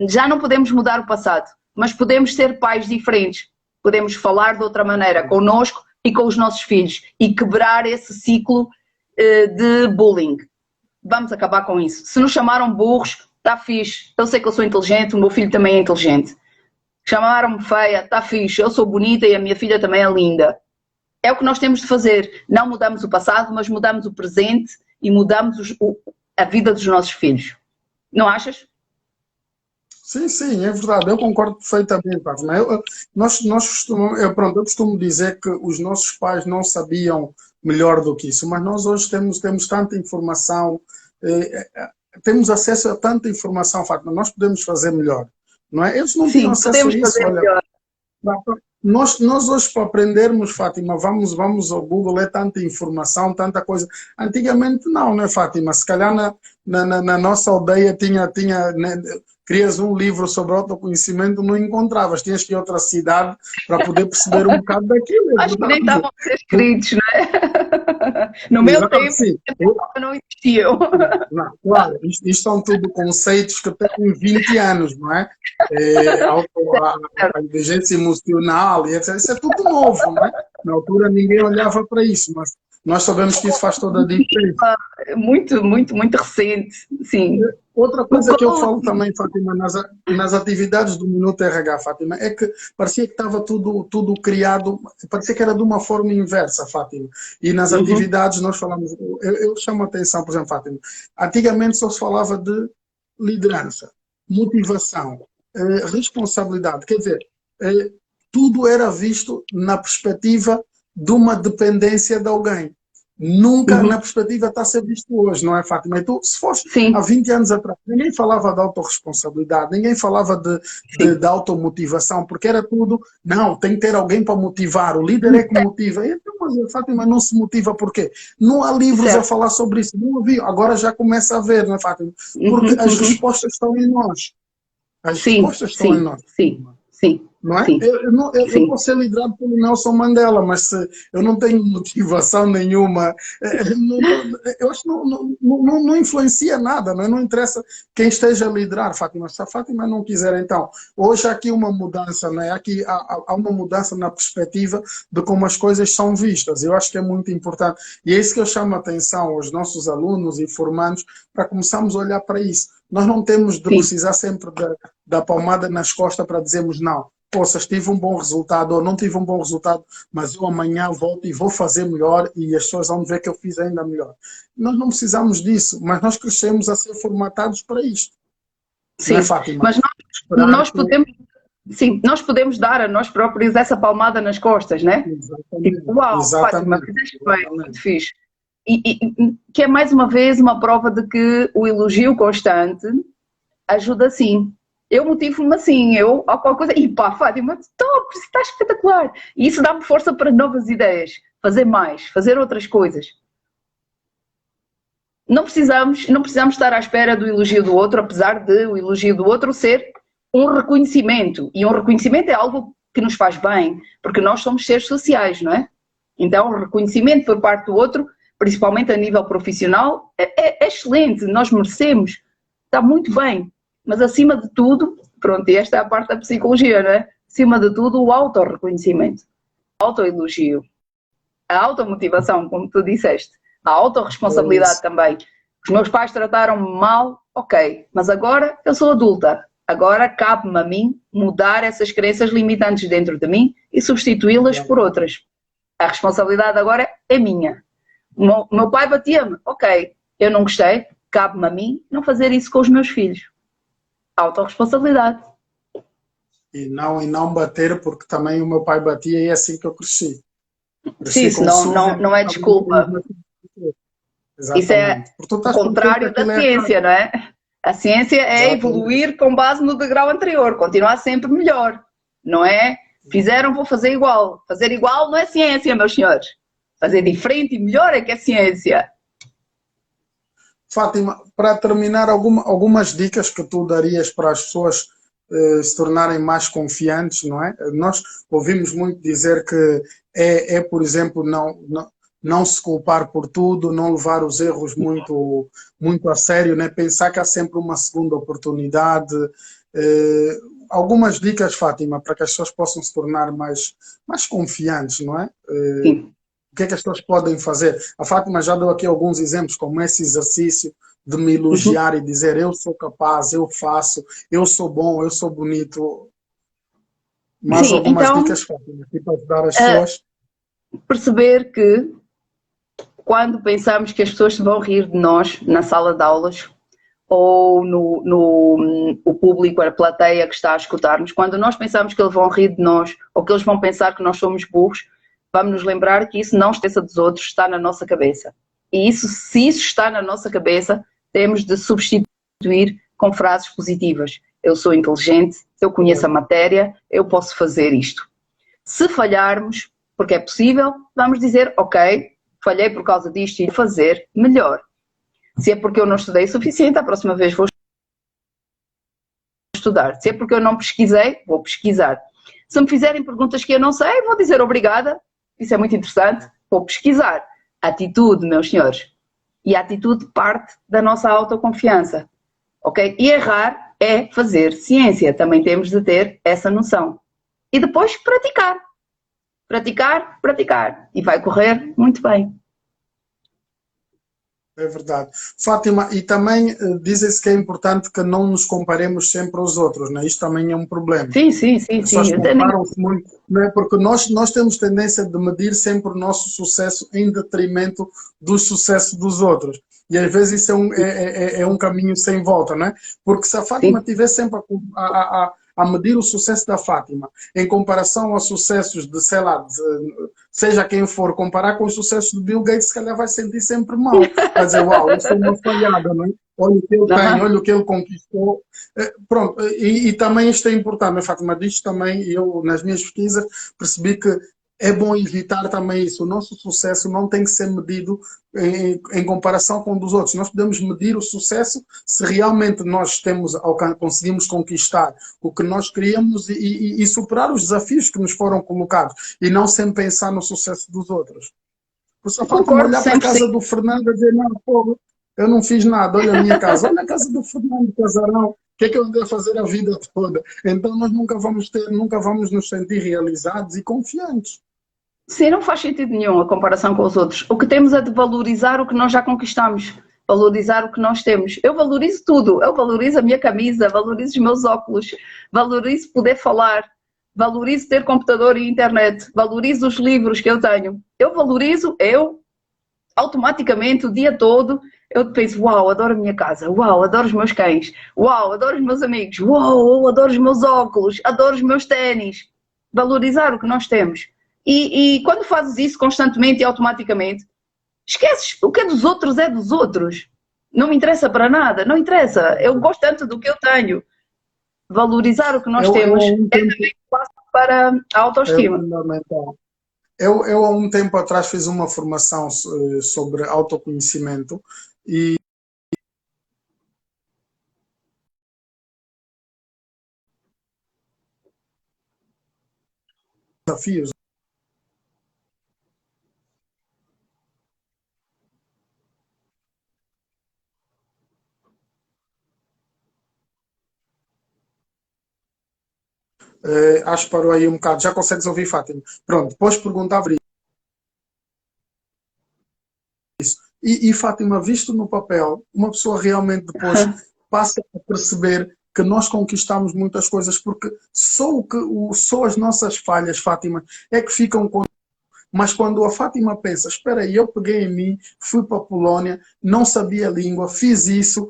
Já não podemos mudar o passado, mas podemos ser pais diferentes. Podemos falar de outra maneira connosco e com os nossos filhos e quebrar esse ciclo de bullying. Vamos acabar com isso. Se nos chamaram burros, está fixe. Eu sei que eu sou inteligente, o meu filho também é inteligente. Chamaram-me feia, está fixe. Eu sou bonita e a minha filha também é linda. É o que nós temos de fazer. Não mudamos o passado, mas mudamos o presente e mudamos a vida dos nossos filhos. Não achas? Sim, sim, é verdade, eu concordo perfeitamente, Fátima. Nós eu costumo dizer que os nossos pais não sabiam melhor do que isso, mas nós hoje temos tanta informação, temos acesso a tanta informação, Fátima, nós podemos fazer melhor, não é? Eles não tinham Sim, acesso a podemos isso, fazer olha. melhor. Nós hoje, para aprendermos, Fátima, vamos ao Google, é tanta informação, tanta coisa. Antigamente não, né, Fátima? Se calhar na nossa aldeia tinha né, querias um livro sobre autoconhecimento, não encontravas, tinhas que ir a outra cidade para poder perceber um bocado daquilo, é Acho que nem verdade. estavam a ser escritos, não é? No meu Exato, tempo, sim. não existiam. Não, claro, isto são tudo conceitos que têm 20 anos, não é? A inteligência emocional, e etc. Isso é tudo novo, não é? Na altura ninguém olhava para isso, mas nós sabemos que isso faz toda a diferença. Muito, muito, muito recente. Sim. Outra O coisa que eu falo coaching. também, Fátima, nas atividades do Minuto RH, Fátima, é que parecia que estava tudo criado, parecia que era de uma forma inversa, Fátima. E nas Uhum. atividades nós falamos, eu chamo a atenção, por exemplo, Fátima, antigamente só se falava de liderança, motivação, responsabilidade, quer dizer, tudo era visto na perspectiva de uma dependência de alguém. Nunca na Uhum. perspectiva está a ser visto hoje, não é, Fátima? Então, se fosse há Sim, 20 anos atrás, ninguém falava de autorresponsabilidade, ninguém falava sim. de automotivação, porque era tudo, não, tem que ter alguém para motivar, o líder é que motiva. Então, mas a Fátima não se motiva por quê? Não há livros a Certo. falar sobre isso, não havia, agora já começa a haver, não é, Fátima? Porque Uhum, as uhum. respostas estão em nós. As Sim, respostas estão em sim, nós. sim, sim, Não é? sim, Eu sim. posso ser liderado pelo Nelson Mandela, mas se eu não tenho motivação nenhuma, eu acho que não influencia nada, não é? Não interessa quem esteja a liderar, Fátima. Se a Fátima não quiser, então, hoje há aqui uma mudança, não é? Aqui há uma mudança na perspectiva de como as coisas são vistas. Eu acho que é muito importante. E é isso que eu chamo a atenção aos nossos alunos e formandos, para começarmos a olhar para isso. Nós não temos de Sim. precisar sempre da palmada nas costas para dizermos não. Poças, tive um bom resultado ou não tive um bom resultado, mas eu amanhã volto e vou fazer melhor e as pessoas vão ver que eu fiz ainda melhor. Nós não precisamos disso, mas nós crescemos a ser formatados para isto. Não é, Sim, Fátima? mas Esperar nós que... podemos, sim, nós podemos dar a nós próprios essa palmada nas costas, né? Tipo, Exatamente, uau, Fátima, exatamente, fizeste bem, muito exatamente. fixe. Que é mais uma vez uma prova de que o elogio constante ajuda sim. Eu motivo-me assim, eu a qualquer coisa, e pá, Fátima, top, está espetacular. E isso dá-me força para novas ideias, fazer mais, fazer outras coisas. Não precisamos estar à espera do elogio do outro, apesar de o elogio do outro ser um reconhecimento. E um reconhecimento é algo que nos faz bem, porque nós somos seres sociais, não é? Então, o reconhecimento por parte do outro, principalmente a nível profissional, é excelente, nós merecemos, está muito bem. Mas acima de tudo, pronto, e esta é a parte da psicologia, não é? Acima de tudo, o autorreconhecimento, o autoelogio, a automotivação, como tu disseste, a É autorresponsabilidade isso. também. Os meus pais trataram-me mal, ok, mas agora eu sou adulta. Agora cabe-me a mim mudar essas crenças limitantes dentro de mim e substituí-las por outras. A responsabilidade agora é minha. O meu pai batia-me, ok, eu não gostei, cabe-me a mim não fazer isso com os meus filhos. Autorresponsabilidade. E não bater, porque também o meu pai batia e é assim que eu cresci. Sim, Cresci isso com surra, não é desculpa. Isso é exatamente. Porque tu o estás consciente que contrário da aquilo é ciência, errado. não é? A ciência é Exatamente. evoluir com base no degrau anterior, continuar sempre melhor, não é? Fizeram, vou fazer igual. Fazer igual não é ciência, meus senhores. Fazer diferente e melhor é que é ciência. Fátima, para terminar, algumas dicas que tu darias para as pessoas se tornarem mais confiantes, não é? Nós ouvimos muito dizer que por exemplo, não se culpar por tudo, não levar os erros muito a sério, né? Pensar que há sempre uma segunda oportunidade. Algumas dicas, Fátima, para que as pessoas possam se tornar mais confiantes, não é? Sim. O que é que as pessoas podem fazer? A Fátima já deu aqui alguns exemplos, como esse exercício de me elogiar e dizer eu sou capaz, eu faço, eu sou bom, eu sou bonito. Mais Sim, algumas então, dicas, Fátima, aqui para ajudar as pessoas. perceber que quando pensamos que as pessoas se vão rir de nós na sala de aulas ou o público, a plateia que está a escutar-nos, quando nós pensamos que eles vão rir de nós ou que eles vão pensar que nós somos burros, vamos nos lembrar que isso não esqueça dos outros, está na nossa cabeça. E se isso está na nossa cabeça, temos de substituir com frases positivas. Eu sou inteligente, eu conheço a matéria, eu posso fazer isto. Se falharmos, porque é possível, vamos dizer, ok, falhei por causa disto e vou fazer melhor. Se é porque eu não estudei o suficiente, a próxima vez vou estudar. Se é porque eu não pesquisei, vou pesquisar. Se me fizerem perguntas que eu não sei, vou dizer obrigada. Isso é muito interessante. Vou pesquisar. Atitude, meus senhores. E a atitude parte da nossa autoconfiança. Ok? E errar é fazer ciência. Também temos de ter essa noção. E depois praticar. Praticar, praticar. E vai correr muito bem. É verdade. Fátima, e também dizem-se que é importante que não nos comparemos sempre aos outros, né? Isto também é um problema. Sim. As pessoas comparam-se muito, não é? Porque nós temos tendência de medir sempre o nosso sucesso em detrimento do sucesso dos outros. E às vezes isso é um caminho sem volta, não é? Porque se a Fátima Sim. estiver sempre a medir o sucesso da Fátima em comparação aos sucessos de, sei lá, seja quem for, comparar com os sucessos de Bill Gates, se calhar vai sentir sempre mal. Vai dizer, uau, eu sou uma falhada, não é? Olha o que ele tem, olha o que ele conquistou. Pronto, e também isto é importante, né, Fátima? Disto também, eu nas minhas pesquisas percebi que é bom evitar também isso. O nosso sucesso não tem que ser medido em comparação com o dos outros. Nós podemos medir o sucesso se realmente nós conseguimos conquistar o que nós queríamos e superar os desafios que nos foram colocados. E não sempre pensar no sucesso dos outros. Por só falta olhar para a casa do Fernando e dizer, não, pô, eu não fiz nada, olha a minha casa, olha a casa do Fernando Casarão, o que é que eu andei a fazer a vida toda? Então nós nunca vamos nos sentir realizados e confiantes. Sim, não faz sentido nenhum a comparação com os outros. O que temos é de valorizar o que nós já conquistamos, valorizar o que nós temos. Eu valorizo tudo, eu valorizo a minha camisa, valorizo os meus óculos, valorizo poder falar, valorizo ter computador e internet, valorizo os livros que eu tenho. Eu valorizo, automaticamente, o dia todo, eu penso, uau, adoro a minha casa, uau, adoro os meus cães, uau, adoro os meus amigos, uau, adoro os meus óculos, adoro os meus ténis. Valorizar o que nós temos. E quando fazes isso constantemente e automaticamente, esqueces, o que é dos outros é dos outros. Não me interessa para nada, não interessa. Eu gosto tanto do que eu tenho. Valorizar o que nós temos é também um passo para a autoestima. É fundamental. Eu há um tempo atrás fiz uma formação sobre autoconhecimento e desafios. Acho que parou aí um bocado. Já consegues ouvir, Fátima? Pronto, depois perguntava isso. E Fátima, visto no papel, uma pessoa realmente depois passa a perceber que nós conquistamos muitas coisas porque só as nossas falhas, Fátima, é que ficam com Mas quando a Fátima pensa, espera aí, eu peguei em mim, fui para a Polónia, não sabia a língua, fiz isso,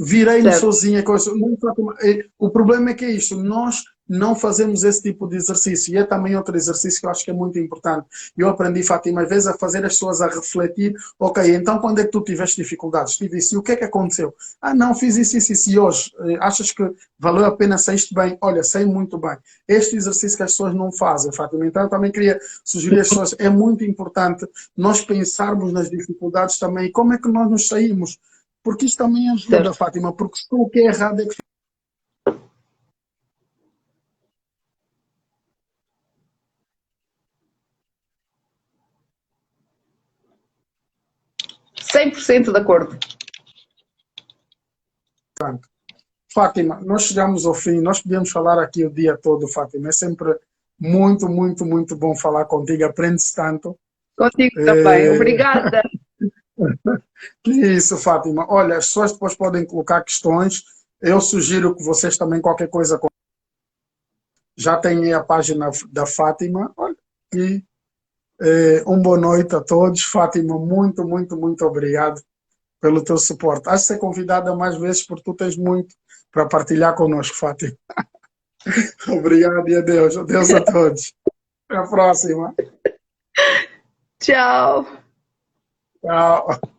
virei-me Certo, sozinha. Não, Fátima, o problema é que é isto, nós não fazemos esse tipo de exercício. E é também outro exercício que eu acho que é muito importante. Eu aprendi, Fátima, às vezes a fazer as pessoas a refletir, ok, então quando é que tu tiveste dificuldades? Tive isso, e o que é que aconteceu? Ah, não, fiz isso, e hoje, achas que valeu a pena, saíste bem? Olha, saí muito bem. Este exercício que as pessoas não fazem, Fátima. Então eu também queria sugerir às pessoas, é muito importante nós pensarmos nas dificuldades também, e como é que nós nos saímos? Porque isso também ajuda, certo. Fátima, porque se o que é errado é que 100% de acordo. Fátima, nós chegamos ao fim, nós podemos falar aqui o dia todo, Fátima. É sempre muito, muito, muito bom falar contigo, aprende-se tanto. Contigo também. É, Obrigada. que isso, Fátima. Olha, as pessoas depois podem colocar questões. Eu sugiro que vocês também, qualquer coisa, já têm aí a página da Fátima. Olha, e uma boa noite a todos. Fátima, muito, muito, muito obrigado pelo teu suporte. Has de ser convidada mais vezes porque tu tens muito para partilhar connosco, Fátima. Obrigado e adeus. Adeus a todos. Até a próxima. Tchau. Tchau.